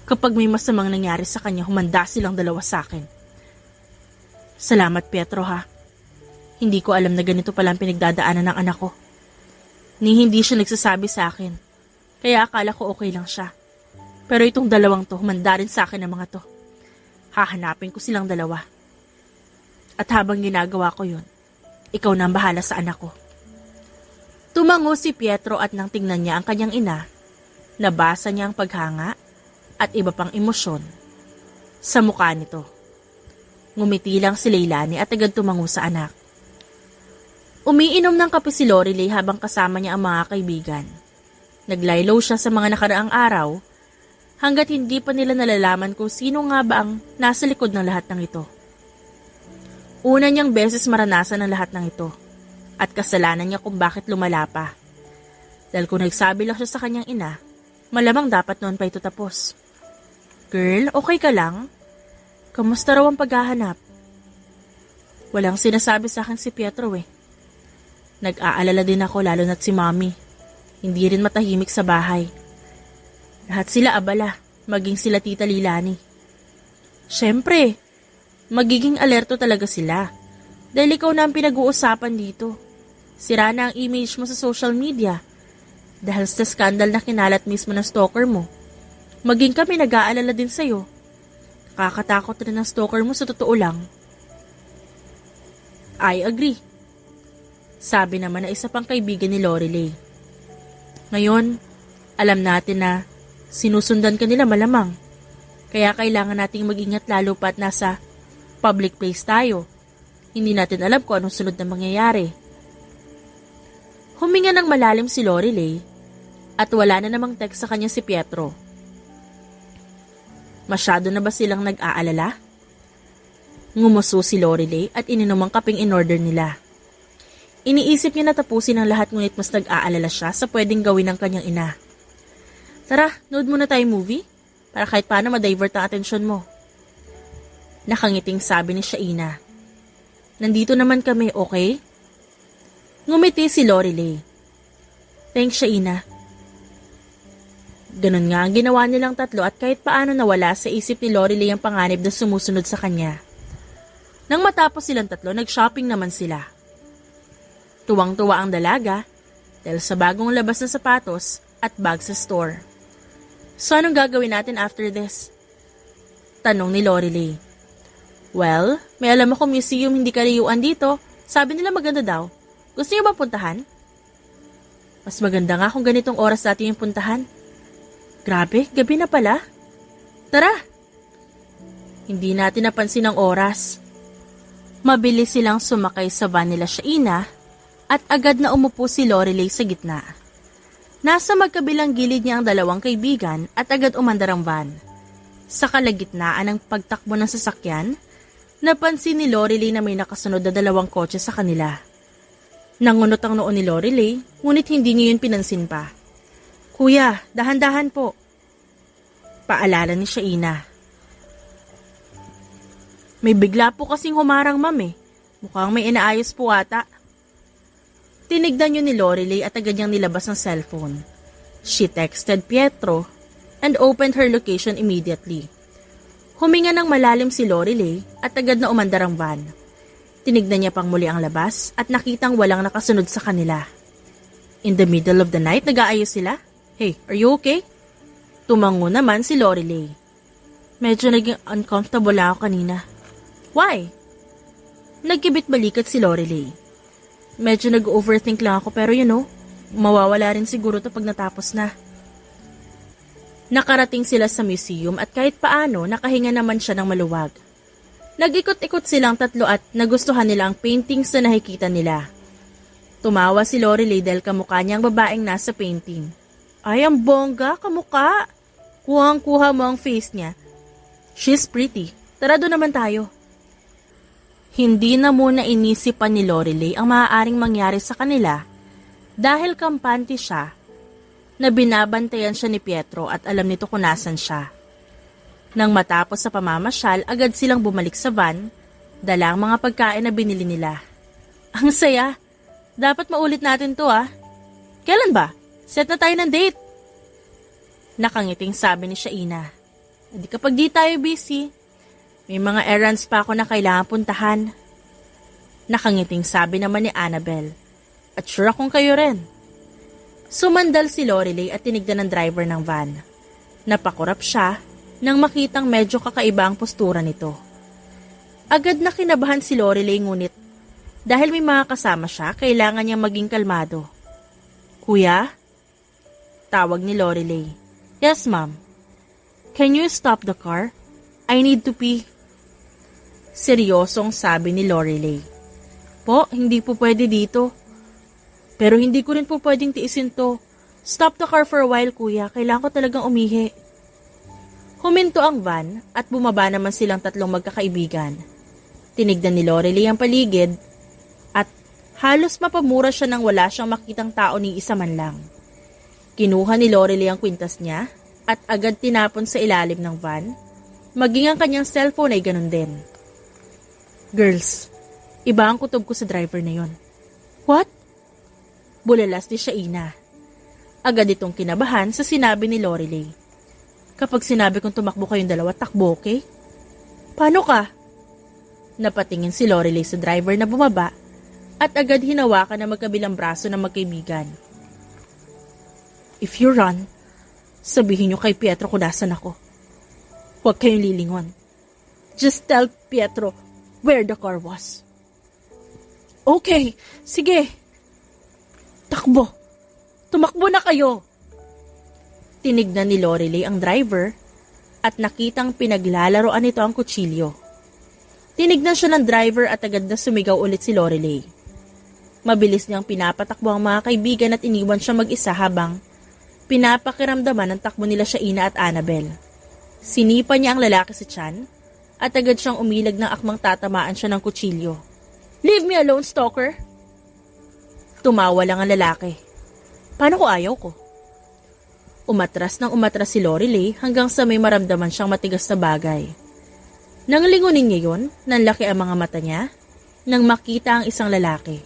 Kapag may masamang nangyari sa kanya, humanda silang dalawa sa akin. Salamat, Pietro, ha. Hindi ko alam na ganito pala ang pinagdadaanan ng anak ko. Ni hindi siya nagsasabi sa akin. Kaya akala ko okay lang siya. Pero itong dalawang to, humanda rin sa akin ang mga to. Hahanapin ko silang dalawa. At habang ginagawa ko yun, ikaw na ang bahala sa anak ko. Tumango si Pietro at nang tingnan niya ang kanyang ina, nabasa niya ang paghanga at iba pang emosyon sa mukha nito. Ngumiti lang si Leilani at agad tumango sa anak. Umiinom ng kape si Lorelei habang kasama niya ang mga kaibigan. Naglaylo siya sa mga nakaraang araw hanggat hindi pa nila nalalaman kung sino nga ba ang nasa likod ng lahat ng ito. Una niyang beses maranasan ang lahat ng ito at kasalanan niya kung bakit lumala pa. Dahil kung nagsabi lang siya sa kanyang ina, malamang dapat noon pa ito tapos. Girl, okay ka lang? Kamusta raw ang paghahanap? Walang sinasabi sa akin si Pietro eh. Nag-aalala din ako lalo na't si Mommy. Hindi rin matahimik sa bahay. Lahat sila abala, maging sila Tita Leilani. Siyempre, magiging alerto talaga sila. Dahil ikaw na ang pinag-uusapan dito. Sira na ang image mo sa social media. Dahil sa skandal na kinalat mismo ng stalker mo. Maging kami nag-aalala din sa'yo. Nakakatakot rin ang stalker mo sa totoo lang. I agree. Sabi naman na isa pang kaibigan ni Lorelei. Ngayon, alam natin na sinusundan ka nila malamang. Kaya kailangan nating mag-ingat lalo pat nasa public place tayo. Hindi natin alam kung anong sunod na mangyayari. Huminga ng malalim si Lorelei at wala na namang text sa kanya si Pietro. Masyado na ba silang nag-aalala? Ngumuso si Lorelei at ininom ang kapeng in-order nila. Iniisip niya na tapusin ang lahat ngunit mas nag-aalala siya sa pwedeng gawin ng kanyang ina. Tara, nood muna tayo movie para kahit paano ma-divert ang atensyon mo. Nakangiting sabi ni Shaina. Nandito naman kami, okay? Ngumiti si Lorelei. Thanks, Shaina. Ganun nga ang ginawa nilang tatlo at kahit paano nawala sa isip ni Lorelei ang panganib na sumusunod sa kanya. Nang matapos silang tatlo, nag-shopping naman sila. Tuwang-tuwa ang dalaga dahil sa bagong labas na sapatos at bag sa store. So anong gagawin natin after this? Tanong ni Lorelei. Well, may alam ako museum hindi karayuan dito. Sabi nila maganda daw. Gusto niyo ba puntahan? Mas maganda nga kung ganitong oras natin yung puntahan. Grabe, gabi na pala. Tara! Hindi natin napansin ang oras. Mabilis silang sumakay sa van nila Shaina at agad na umupo si Lorelei sa gitna. Nasa magkabilang gilid niya ang dalawang kaibigan at agad umandar ang van. Sa kalagitnaan ng pagtakbo ng sasakyan, napansin ni Lorelei na may nakasunod na dalawang kotse sa kanila. Nangunot ang noo ni Lorelei, ngunit hindi niya yun pinansin pa. Kuya, dahan-dahan po. Paalala ni Shaina. May bigla po kasing humarang ma'am eh. Mukhang may inaayos po ata. Tinignan niyo ni Lorelei at agad niyang nilabas ng cellphone. She texted Pietro and opened her location immediately. Huminga ng malalim si Lorelei at agad na umandar ang van. Tinignan niya pang muli ang labas at nakitang walang nakasunod sa kanila. In the middle of the night, nag-aayos sila? Hey, are you okay? Tumango naman si Lorelei. Medyo naging uncomfortable lang ako kanina. Why? Nagkibit balikat si Lorelei. Medyo nag-overthink lang ako pero mawawala rin siguro to pag natapos na. Nakarating sila sa museum at kahit paano nakahinga naman siya ng maluwag. Nag-ikot-ikot silang tatlo at nagustuhan nila ang paintings na nakikita nila. Tumawa si Lorelei dahil kamukha niya ang babaeng nasa painting. Ay, ang bongga, kamukha. Kuhang-kuha mo ang face niya. She's pretty. Tara doon naman tayo. Hindi na muna inisipan ni Lorelei ang maaaring mangyari sa kanila dahil kampante siya na binabantayan siya ni Pietro at alam nito kung nasan siya. Nang matapos sa pamamasyal, agad silang bumalik sa van, dala ang mga pagkain na binili nila. Ang saya! Dapat maulit natin to Kailan ba? Set na tayo ng date! Nakangiting sabi ni Shaina. Di kapag di tayo busy, may mga errands pa ako na kailangan puntahan. Nakangiting sabi naman ni Annabel. At sure akong kayo rin. Sumandal si Lorelei at tinignan ng driver ng van. Napakurap siya nang makitang medyo kakaiba ang postura nito. Agad na kinabahan si Lorelei ngunit dahil may mga kasama siya, kailangan niyang maging kalmado. Kuya? Tawag ni Lorelei. Yes, ma'am. Can you stop the car? I need to pee. Seryosong sabi ni Lorelei. Po, hindi po pwede dito. Pero hindi ko rin po pwedeng tiisin to. Stop the car for a while, kuya. Kailangan ko talagang umihi. Huminto ang van at bumaba naman silang tatlong magkakaibigan. Tinignan ni Lorelei ang paligid at halos mapamura siya nang wala siyang makitang tao ni isa man lang. Kinuha ni Lorelei ang kwintas niya at agad tinapon sa ilalim ng van, maging ang kanyang cellphone ay ganun din. Girls, iba ang kutob ko sa driver na yon. What? Bulalas ni Shaina. Agad itong kinabahan sa sinabi ni Lorelei. Kapag sinabi kong tumakbo kayong dalawa, takbo, okay? Paano ka? Napatingin si Lorelei sa driver na bumaba at agad hinawakan na magkabilang braso ng magkaibigan. If you run, sabihin niyo kay Pietro kung nasan ako. Huwag kayong lilingon. Just tell Pietro where the car was. Okay, sige. Takbo. Tumakbo na kayo. Tinignan ni Lorelei ang driver at nakitang pinaglalaroan nito ang kutsilyo. Tinignan siya ng driver at agad na sumigaw ulit si Lorelei. Mabilis niyang pinapatakbo ang mga kaibigan at iniwan siya mag-isa habang pinapakiramdaman ang takbo nila Shaina at Annabel. Sinipa niya ang lalaki sa tiyan at agad siyang umilag ng akmang tatamaan siya ng kutsilyo. Leave me alone, stalker! Tumawa lang ang lalaki. Paano ko ayaw ko? Umatras si Lorelei hanggang sa may maramdaman siyang matigas na bagay. Nang lingunin niya yun, nanlaki ang mga mata niya nang makita ang isang lalaki.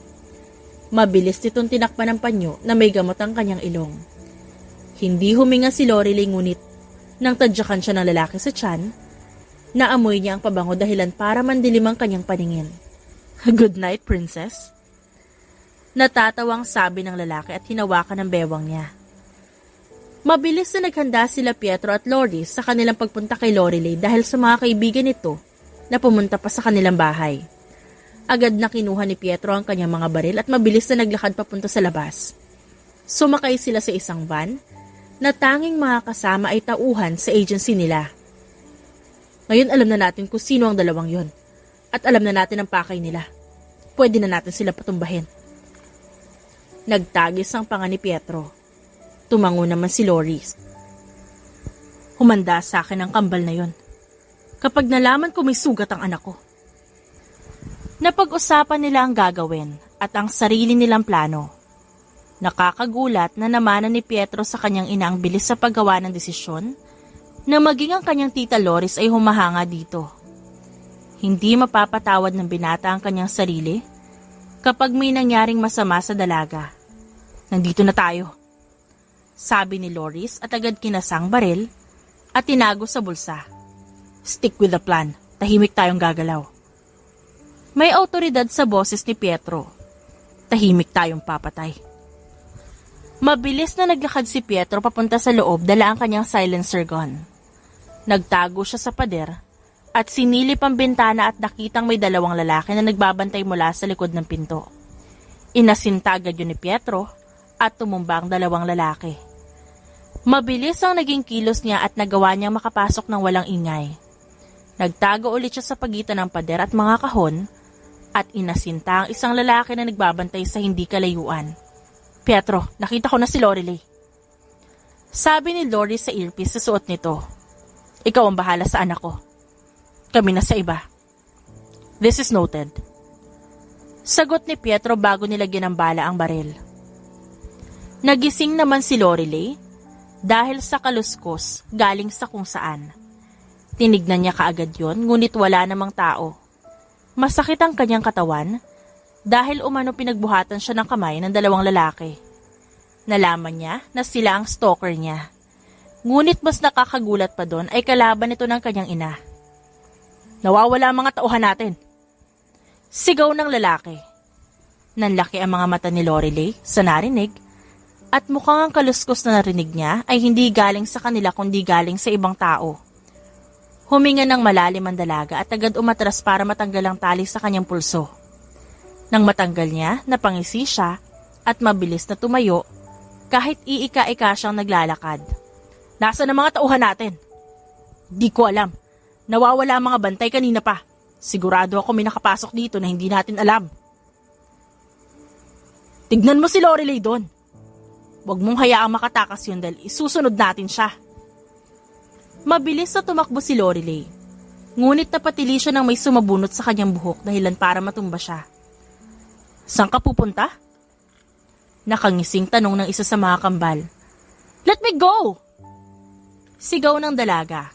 Mabilis nitong tinakpan ng panyo na may gamot ang kanyang ilong. Hindi huminga si Lorelei ngunit nang tadyakan siya ng lalaki sa tiyan, naamoy niya ang pabango dahilan para mandilim ang kanyang paningin. Good night, princess. Natatawang sabi ng lalaki at hinawakan ng bewang niya. Mabilis na naghanda sila Pietro at Loris sa kanilang pagpunta kay Lorelei dahil sa mga kaibigan nito na pumunta pa sa kanilang bahay. Agad na kinuha ni Pietro ang kanyang mga baril at mabilis na naglakad papunta sa labas. Sumakay sila sa isang van na tanging mga kasama ay tauhan sa agency nila. Ngayon alam na natin kung sino ang dalawang yon at alam na natin ang pakay nila. Pwede na natin sila patumbahin. Nagtagis ang panga ni Pietro. Tumango naman si Loris. Humanda sa akin ang kambal na yon. Kapag nalaman ko may sugat ang anak ko. Napag-usapan nila ang gagawin at ang sarili nilang plano. Nakakagulat na namanan ni Pietro sa kanyang ina ang bilis sa paggawa ng desisyon na maging ang kanyang tita Loris ay humahanga dito. Hindi mapapatawad ng binata ang kanyang sarili kapag may nangyaring masama sa dalaga. Nandito na tayo. Sabi ni Loris at agad kinasang baril at tinago sa bulsa. Stick with the plan. Tahimik tayong gagalaw. May awtoridad sa boses ni Pietro. Tahimik tayong papatay. Mabilis na naglakad si Pietro papunta sa loob, dala ang kanyang silencer gun. Nagtago siya sa pader at sinilip ang bintana at nakitang may dalawang lalaki na nagbabantay mula sa likod ng pinto. Inasinta agad yun ni Pietro at tumumba ang dalawang lalaki. Mabilis ang naging kilos niya at nagawa niyang makapasok ng walang ingay. Nagtago ulit siya sa pagitan ng pader at mga kahon at inasinta ang isang lalaki na nagbabantay sa hindi kalayuan. Pietro, nakita ko na si Lorelei. Sabi ni Lori sa earpiece sa suot nito. Ikaw ang bahala sa anak ko. Kami na sa iba. This is noted. Sagot ni Pietro bago nilagyan ng bala ang baril. Nagising naman si Lorelei dahil sa kaluskos galing sa kung saan. Tinignan niya kaagad yon, ngunit wala namang tao. Masakit ang kanyang katawan dahil umano pinagbuhatan siya ng kamay ng dalawang lalaki. Nalaman niya na sila ang stalker niya. Ngunit mas nakakagulat pa doon ay kalaban nito ng kanyang ina. Nawawala ang mga tauhan natin. Sigaw ng lalaki. Nanlaki ang mga mata ni Lorelei sa narinig at mukhang ang kaluskos na narinig niya ay hindi galing sa kanila kundi galing sa ibang tao. Huminga ng malalim ang dalaga at agad umatras para matanggal ang tali sa kanyang pulso. Nang matanggal niya, napangisi siya at mabilis na tumayo kahit iika-ika siyang naglalakad. Nasaan ang mga tauhan natin? Di ko alam. Nawawala ang mga bantay kanina pa. Sigurado ako may nakapasok dito na hindi natin alam. Tignan mo si Lorelei doon. Huwag mong hayaang makatakas yun dahil isusunod natin siya. Mabilis na tumakbo si Lorelei. Ngunit napatili siya nang may sumabunot sa kanyang buhok dahilan para matumba siya. Saan ka pupunta? Nakangising tanong ng isa sa mga kambal. Let me go! Sigaw ng dalaga.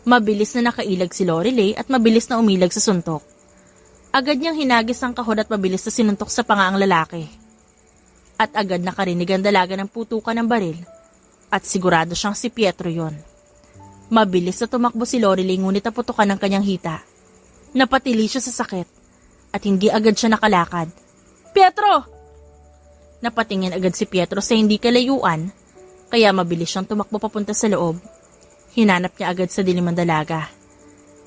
Mabilis na nakailag si Lorelei at mabilis na umilag sa suntok. Agad niyang hinagis ang kahon at mabilis na sinuntok sa panga ang lalaki. At agad nakarinig ang dalaga ng putukan ng baril. At sigurado siyang si Pietro yon. Mabilis na tumakbo si Lorelei ngunit naputukan ng kanyang hita. Napatili siya sa sakit at hindi agad siya nakalakad. Pietro! Napatingin agad si Pietro sa hindi kalayuan kaya mabilis siyang tumakbo papunta sa loob. Hinanap niya agad sa dilim ang dalaga.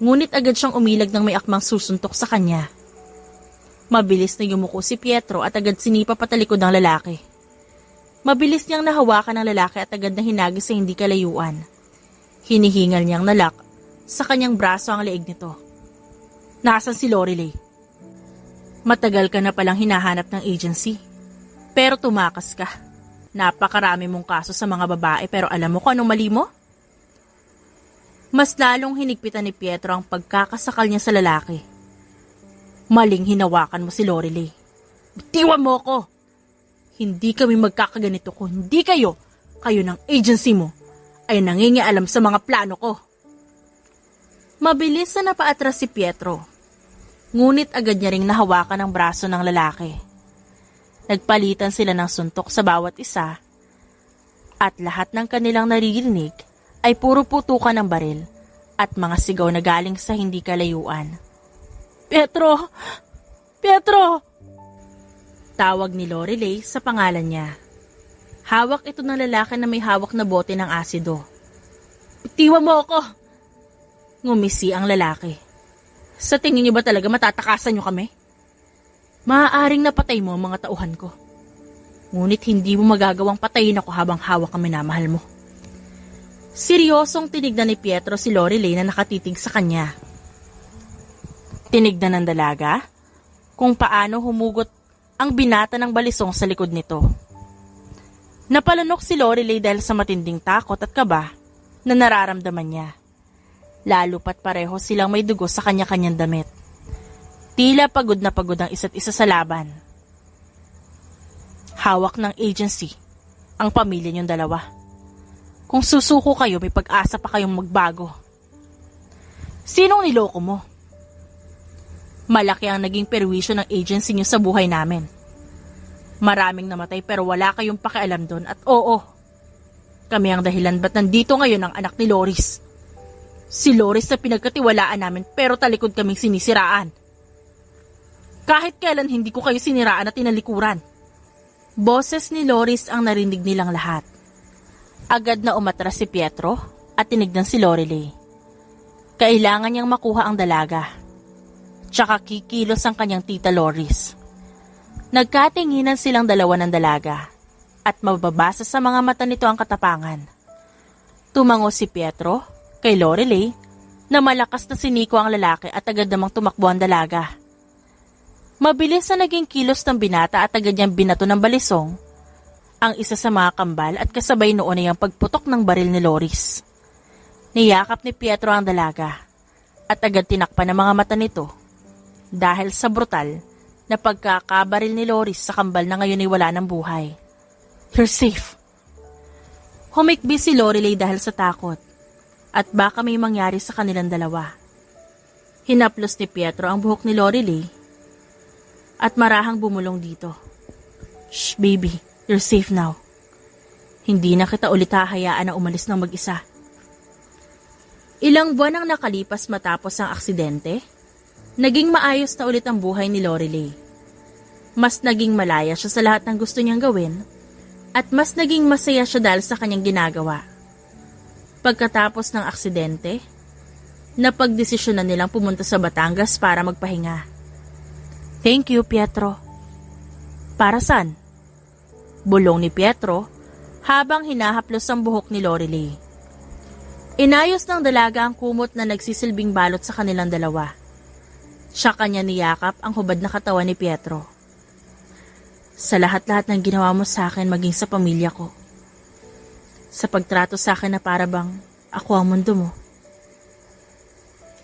Ngunit agad siyang umilag nang may akmang susuntok sa kanya. Mabilis na yumuko si Pietro at agad sinipa patalikod ng lalaki. Mabilis niyang nahawakan ng lalaki at agad na hinagis sa hindi kalayuan. Hinihingal niyang nalak sa kanyang braso ang leeg nito. Nasaan si Lorelei? Matagal ka na palang hinahanap ng agency. Pero tumakas ka. Napakarami mong kaso sa mga babae pero alam mo kung anong mali mo? Mas lalong hinigpitan ni Pietro ang pagkakasakal niya sa lalaki. Maling hinawakan mo si Lorelei. Bitiwan mo ko! Hindi kami magkakaganito kung hindi kayo ng agency mo, ay nangingialam sa mga plano ko. Mabilis na napaatras si Pietro. Ngunit agad niya ring nahawakan ang braso ng lalaki. Nagpalitan sila ng suntok sa bawat isa at lahat ng kanilang naririnig ay puro putukan ng baril at mga sigaw na galing sa hindi kalayuan. Pietro! Pietro! Tawag ni Lorelei sa pangalan niya. Hawak ito ng lalaki na may hawak na bote ng asido. Bitiwan mo ako! Ngumisi ang lalaki. Sa tingin niyo ba talaga matatakasan niyo kami? Maaaring napatay mo ang mga tauhan ko. Ngunit hindi mo magagawang patayin ako habang hawak ang minamahal mo. Seryosong tinignan ni Pietro si Lorelei na nakatitig sa kanya. Tinignan ng dalaga kung paano humugot ang binata ng balisong sa likod nito. Napalunok si Lorelei dahil sa matinding takot at kaba na nararamdaman niya. Lalo pat pareho silang may dugo sa kanya-kanyang damit. Tila pagod na pagod ang isa't isa sa laban. Hawak ng agency ang pamilya niyong dalawa. Kung susuko kayo, may pag-asa pa kayong magbago. Sinong niloko mo? Malaki ang naging perwisyo ng agency niyo sa buhay namin. Maraming namatay pero wala kayong pakialam doon at oo, kami ang dahilan ba't nandito ngayon ang anak ni Loris. Si Loris na pinagkatiwalaan namin pero talikod kaming sinisiraan. Kahit kailan hindi ko kayo siniraan at tinalikuran. Boses ni Loris ang narinig nilang lahat. Agad na umatras si Pietro at tinignan si Lorelei. Kailangan niyang makuha ang dalaga. Tsaka kikilos ang kanyang tita Loris. Nagkatinginan silang dalawa ng dalaga at mababasa sa mga mata nito ang katapangan. Tumango si Pietro kay Lorelei na malakas na siniko ang lalaki at agad namang tumakbo ang dalaga. Mabilis na naging kilos ng binata at agad niyang binato ng balisong ang isa sa mga kambal at kasabay noon ay ang pagputok ng baril ni Loris. Niyakap ni Pietro ang dalaga at agad tinakpan ng mga mata nito dahil sa brutal na pagkakabaril ni Loris sa kambal na ngayon ay wala ng buhay. You're safe. Humikbi si Lorelei dahil sa takot at baka may mangyari sa kanilang dalawa. Hinaplos ni Pietro ang buhok ni Lorelei at marahang bumulong dito. Shh, baby, you're safe now. Hindi na kita ulit hahayaan na umalis ng mag-isa. Ilang buwan ang nakalipas matapos ang aksidente, naging maayos na ulit ang buhay ni Lorelei. Mas naging malaya siya sa lahat ng gusto niyang gawin at mas naging masaya siya dahil sa kanyang ginagawa. Pagkatapos ng aksidente, napagdesisyonan nilang pumunta sa Batangas para magpahinga. Thank you, Pietro. Para saan? Bulong ni Pietro habang hinahaplos ang buhok ni Lorelei. Inayos ng dalaga ang kumot na nagsisilbing balot sa kanilang dalawa. Siya kanya niyakap ang hubad na katawan ni Pietro. Sa lahat-lahat ng ginawa mo sa akin maging sa pamilya ko. Sa pagtrato sa akin na para bang ako ang mundo mo.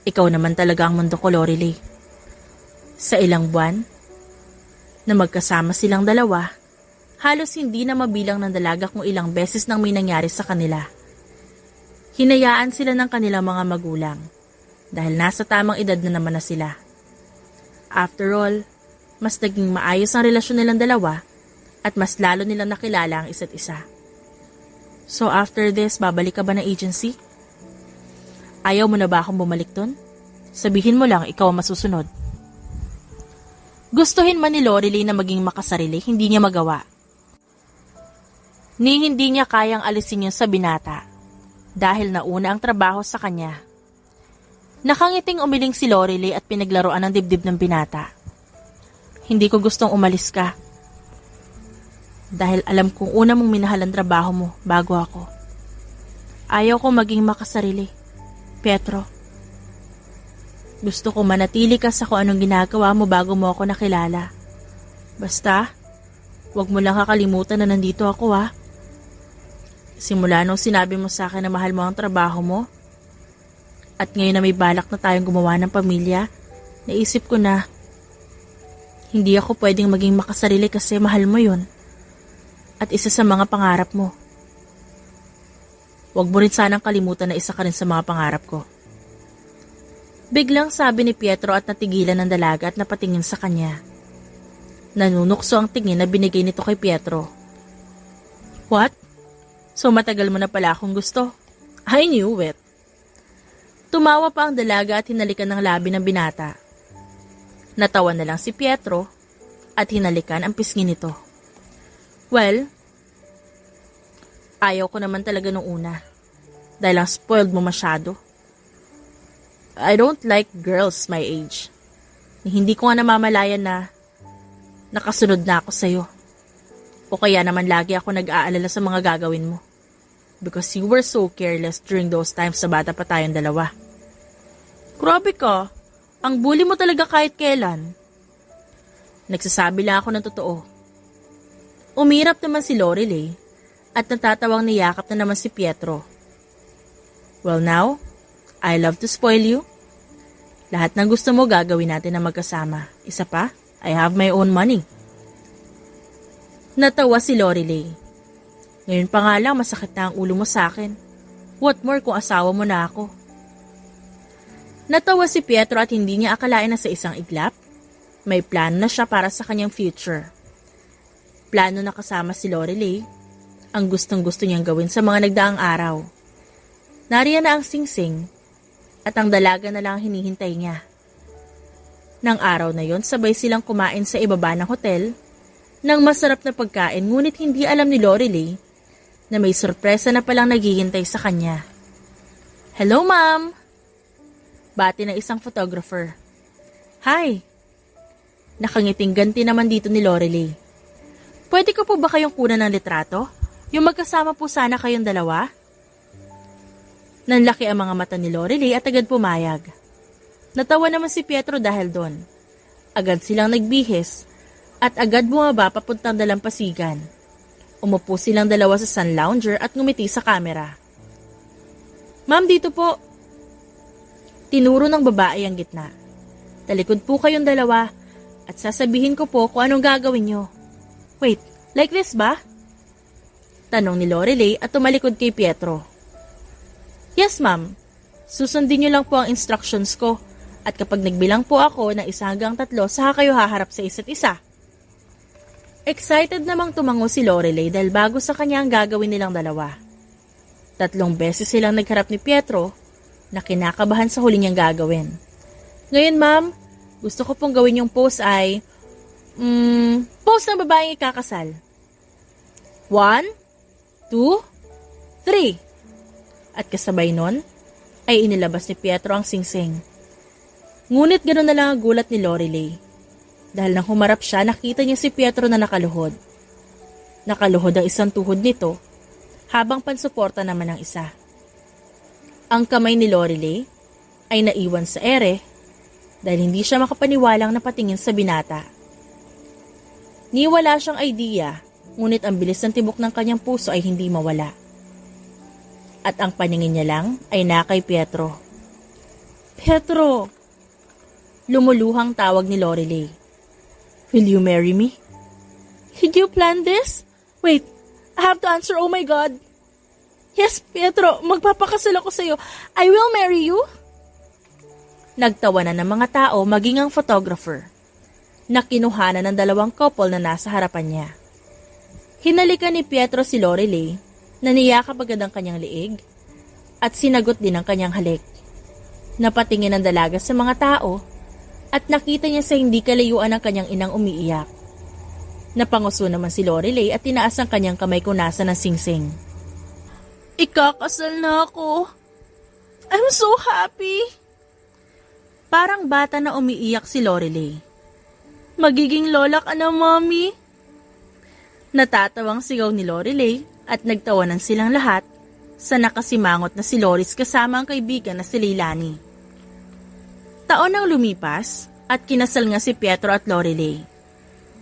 Ikaw naman talaga ang mundo ko, Lorelei. Sa ilang buwan na magkasama silang dalawa, halos hindi na mabilang ng dalaga kung ilang beses nang may nangyari sa kanila. Hinayaan sila ng kanilang mga magulang dahil nasa tamang edad na naman na sila. After all, mas naging maayos ang relasyon nilang dalawa at mas lalo nilang nakilala ang isa't isa. So after this, babalik ka ba ng agency? Ayaw mo na ba akong bumalik dun? Sabihin mo lang ikaw ang masusunod. Gustuhin man ni Lorelei na maging makasarili, hindi niya magawa. Hindi niya kayang alisin yun sa binata dahil nauna ang trabaho sa kanya. Nakangiting umiling si Lorelei at pinaglaruan ang dibdib ng binata. Hindi ko gustong umalis ka dahil alam kong una mong minahal ang trabaho mo bago ako. Ayaw ko maging makasarili, Pietro. Gusto ko manatili ka sa kung anong ginagawa mo bago mo ako nakilala. Basta, wag mo lang kakalimutan na nandito ako ha. Simula nung sinabi mo sa akin na mahal mo ang trabaho mo, at ngayon na may balak na tayong gumawa ng pamilya, naisip ko na hindi ako pwedeng maging makasarili kasi mahal mo yun. At isa sa mga pangarap mo. Wag mo rin sanang kalimutan na isa ka rin sa mga pangarap ko. Biglang sabi ni Pietro at natigilan ng dalaga at napatingin sa kanya. Nanunukso ang tingin na binigay nito kay Pietro. What? So matagal mo na pala akong gusto? I knew it. Tumawa pa ang dalaga at hinalikan ng labi ng binata. Natawa na lang si Pietro at hinalikan ang pisngi nito. Well, ayaw ko naman talaga nung una. Dahil ang spoiled mo masyado. I don't like girls my age. Hindi ko nga namamalayan na nakasunod na ako sa'yo. O kaya naman lagi ako nag-aalala sa mga gagawin mo. Because you were so careless during those times sa bata pa tayong dalawa. Grabe ka. Ang bully mo talaga kahit kailan. Nagsasabi lang ako ng totoo. Umirap naman si Lorelei at natatawang niyakap na naman si Pietro. Well now, I love to spoil you. Lahat ng gusto mo gagawin natin na magkasama. Isa pa, I have my own money. Natawa si Lorelei. Ngayon pa nga lang masakit na ang ulo mo sa akin. What more kung asawa mo na ako? Natawa si Pietro at hindi niya akalain na sa isang iglap, may plano na siya para sa kanyang future. Plano na kasama si Lorelei, ang gustong-gusto niyang gawin sa mga nagdaang araw. Nariyan na ang singsing at ang dalaga na lang hinihintay niya. Nang araw na yon, sabay silang kumain sa ibaba ng hotel ng masarap na pagkain, ngunit hindi alam ni Lorelei na may sorpresa na palang naghihintay sa kanya. "Hello, ma'am!" Bati ng isang photographer. "Hi!" Nakangiting ganti naman dito ni Lorelei. "Pwede ko po ba kayong kunan ng litrato? Yung magkasama po sana kayong dalawa?" Nanlaki ang mga mata ni Lorelei at agad pumayag. Natawa naman si Pietro dahil doon. Agad silang nagbihis at agad bumaba papuntang dalampasigan. Umupo silang dalawa sa sun lounger at ngumiti sa kamera. "Ma'am, dito po." Tinuro ng babae ang gitna. "Talikod po kayong dalawa at sasabihin ko po kung anong gagawin nyo." "Wait, like this ba?" Tanong ni Lorelei at tumalikod kay Pietro. "Yes, ma'am. Susundin nyo lang po ang instructions ko at kapag nagbilang po ako ng 1 hanggang 3, saka kayo haharap sa isa't isa." Excited namang tumango si Lorelei dahil bago sa kanya ang gagawin nilang dalawa. 3 beses silang nagharap ni Pietro na kinakabahan sa huli niyang gagawin. "Ngayon, ma'am, gusto ko pong gawin yung pose ay, pose ng babaeng ikakasal. 1, 2, 3. At kasabay nun, ay inilabas ni Pietro ang singsing. Ngunit gano'n na lang ang gulat ni Lorelei. Dahil nang humarap siya, nakita niya si Pietro na nakaluhod. Nakaluhod ang isang tuhod nito, habang pansuporta naman ang isa. Ang kamay ni Lorelei ay naiwan sa ere dahil hindi siya makapaniwalang napatingin sa binata. Niwala siyang idea, ngunit ang bilis ng tibok ng kanyang puso ay hindi mawala. At ang paningin niya lang ay na kay Pietro. "Pietro!" Lumuluhang tawag ni Lorelei. "Will you marry me?" "Did you plan this? Wait, I have to answer, oh my God." "Yes, Pietro, magpapakasal ako sa'yo. I will marry you." Nagtawanan ng mga tao, maging ang photographer, na kinuhanan ng 2 couple na nasa harapan niya. Hinalikan ni Pietro si Lorelei, na niyakap agad ang kanyang liig, at sinagot din ang kanyang halik. Napatingin ang dalaga sa mga tao, at nakita niya sa hindi kalayuan ang kanyang inang umiiyak. Napanguso naman si Lorelei at tinaas ang kanyang kamay kung nasa ng singsing. "Ikakasal na ako. I'm so happy." Parang bata na umiiyak si Lorelei. "Magiging lola ka na, mommy." Natatawang sigaw ni Lorelei at nagtawanan silang lahat sa nakasimangot na si Loris kasama ang kaibigan na si Leilani. Taon ang lumipas at kinasal nga si Pietro at Lorelei.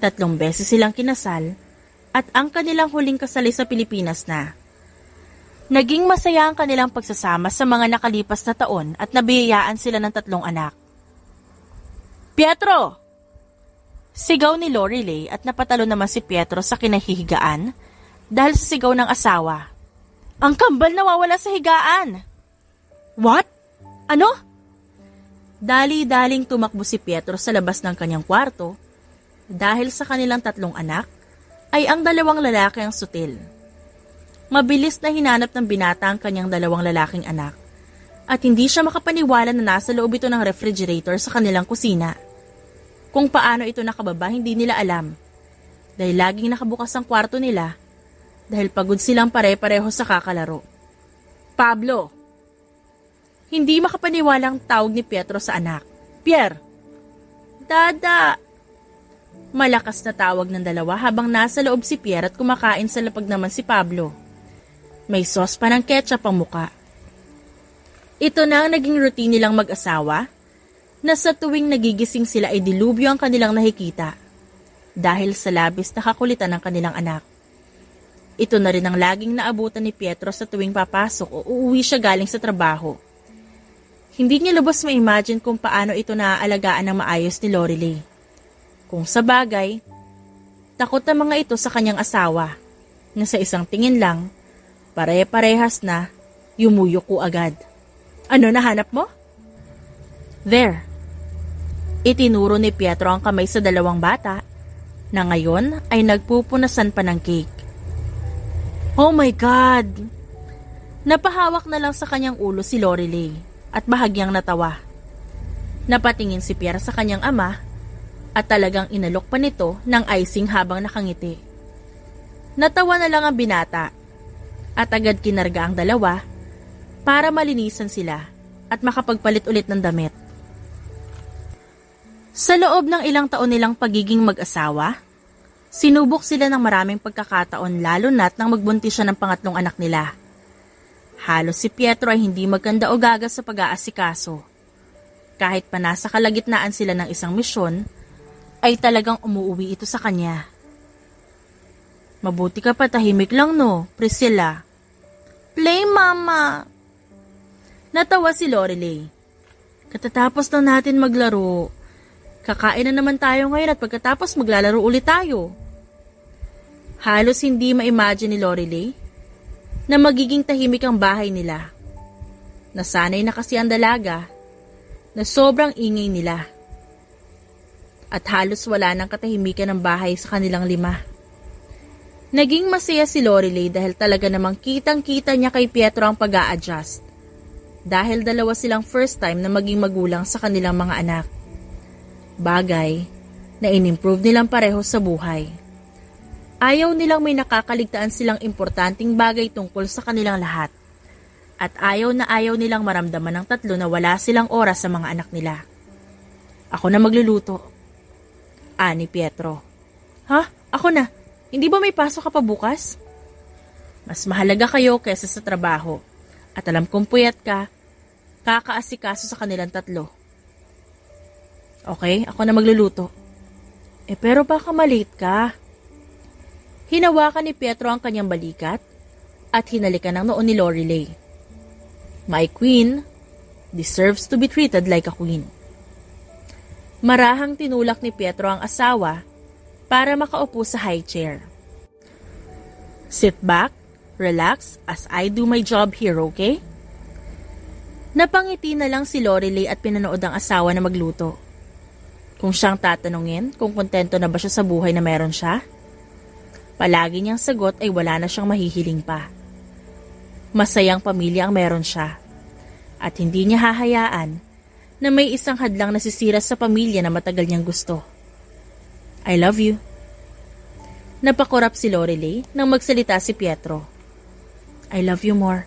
3 beses silang kinasal at ang kanilang huling kasal ay sa Pilipinas na. Naging masaya ang kanilang pagsasama sa mga nakalipas na taon at nabiyayaan sila ng 3 anak. "Pietro!" Sigaw ni Lorelei at napatalo naman si Pietro sa kinahihigaan dahil sa sigaw ng asawa. "Ang kambal nawawala sa higaan!" "What? Ano?" Dali-daling tumakbo si Pietro sa labas ng kanyang kwarto dahil sa kanilang 3 anak ay ang 2 lalaki ang sutil. Mabilis na hinanap ng binata ang kanyang 2 lalaking anak at hindi siya makapaniwala na nasa loob ito ng refrigerator sa kanilang kusina. Kung paano ito nakababa hindi nila alam dahil laging nakabukas ang kwarto nila dahil pagod silang pare-pareho sa kakalaro. "Pablo!" Hindi makapaniwalang tawag ni Pietro sa anak. "Pierre!" "Dada!" Malakas na tawag ng dalawa habang nasa loob si Pierre at kumakain sa lapag naman si Pablo. May sauce pa ng ketchup ang muka. Ito na ang naging routine nilang mag-asawa na sa tuwing nagigising sila ay dilubyo ang kanilang nakikita dahil sa labis na kakulitan ng kanilang anak. Ito na rin ang laging naabutan ni Pietro sa tuwing papasok o uuwi siya galing sa trabaho. Hindi niya lubos ma-imagine kung paano ito naaalagaan ng maayos ni Lorelei. Kung sa bagay, takot na mga ito sa kanyang asawa na sa isang tingin lang, pare-parehas na yumuyuko agad. "Ano nahanap mo?" "There." Itinuro ni Pietro ang kamay sa 2 bata na ngayon ay nagpupunasan pa ng cake. "Oh my God!" Napahawak na lang sa kanyang ulo si Lorelei at bahagyang natawa. Napatingin si Pierre sa kanyang ama at talagang inalok pa nito ng icing habang nakangiti. Natawa na lang ang binata at agad kinarga ang dalawa para malinisan sila at makapagpalit ulit ng damit. Sa loob ng ilang taon nilang pagiging mag-asawa, sinubok sila ng maraming pagkakataon lalo na't nang magbuntis siya ng pangatlong anak nila. Halos si Pietro ay hindi maganda o gagas sa pag-aasikaso. Kahit pa nasa kalagitnaan sila ng isang misyon, ay talagang umuuwi ito sa kanya. Mabuti ka pa, tahimik lang no, Priscilla. Play, mama! Natawa si Lorelei. Katatapos lang natin maglaro. Kakain na naman tayo ngayon at pagkatapos maglalaro ulit tayo. Halos hindi ma-imagine ni Lorelei na magiging tahimik ang bahay nila. Nasanay na kasi ang dalaga na sobrang ingay nila. At halos wala ng katahimikan ng bahay sa kanilang 5. Naging masaya si Lorelei dahil talaga namang kitang-kita niya kay Pietro ang pag-a-adjust. Dahil dalawa silang first time na maging magulang sa kanilang mga anak. Bagay na in-improve nilang pareho sa buhay. Ayaw nilang may nakakaligtaan silang importanteng bagay tungkol sa kanilang lahat. At ayaw nilang maramdaman ng tatlo na wala silang oras sa mga anak nila. Ako na magluluto. Ani Pietro. Ha? Ako na? Hindi ba may pasok ka pa bukas? Mas mahalaga kayo kaysa sa trabaho. At alam kong puyat ka, kakaasikaso sa kanilang tatlo. Okay, ako na magluluto. Pero baka malate ka. Hinawakan ni Pietro ang kanyang balikat at hinalikan ng noon ni Lorelei. My queen deserves to be treated like a queen. Marahang tinulak ni Pietro ang asawa para makaupo sa high chair. Sit back, relax as I do my job here, okay? Napangiti na lang si Lorelei at pinanood ang asawa na magluto. Kung siyang tatanungin kung kontento na ba siya sa buhay na meron siya, palagi niyang sagot ay wala na siyang mahihiling pa. Masayang pamilya ang meron siya at hindi niya hahayaan na may isang hadlang nasisira sa pamilya na matagal niyang gusto. I love you. Napakurap si Lorelei nang magsalita si Pietro. I love you more.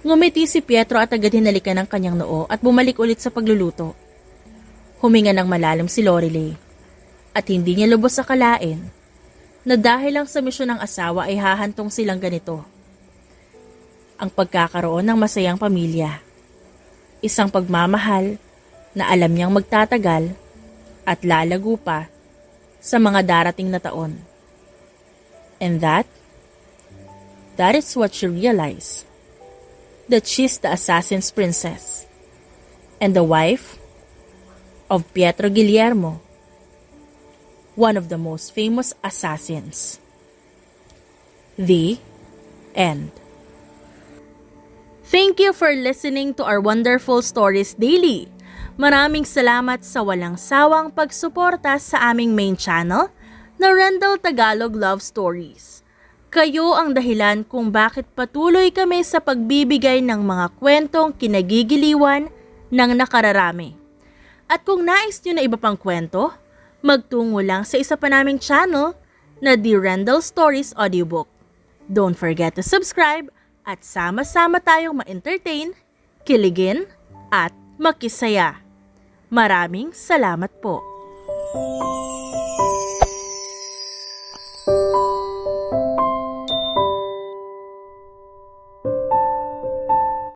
Ngumiti si Pietro at agad hinalikan ng kanyang noo at bumalik ulit sa pagluluto. Huminga ng malalim si Lorelei at hindi niya lubos akalain na dahil lang sa misyon ng asawa ay hahantong silang ganito. Ang pagkakaroon ng masayang pamilya. Isang pagmamahal na alam niyang magtatagal at lalago pa sa mga darating na taon. And that is what she realized. That she's the assassin's princess and the wife of Pietro Guillermo, one of the most famous assassins. The end. Thank you for listening to our wonderful stories daily. Maraming salamat sa walang sawang pagsuporta sa aming main channel na Rendell Tagalog Love Stories. Kayo ang dahilan kung bakit patuloy kami sa pagbibigay ng mga kwentong kinagigiliwan ng nakararami. At kung nais nyo na iba pang kwento, magtungo lang sa isa pa naming channel na The Rendell Stories Audiobook. Don't forget to subscribe at sama-sama tayong ma-entertain, kiligin, at makisaya. Maraming salamat po.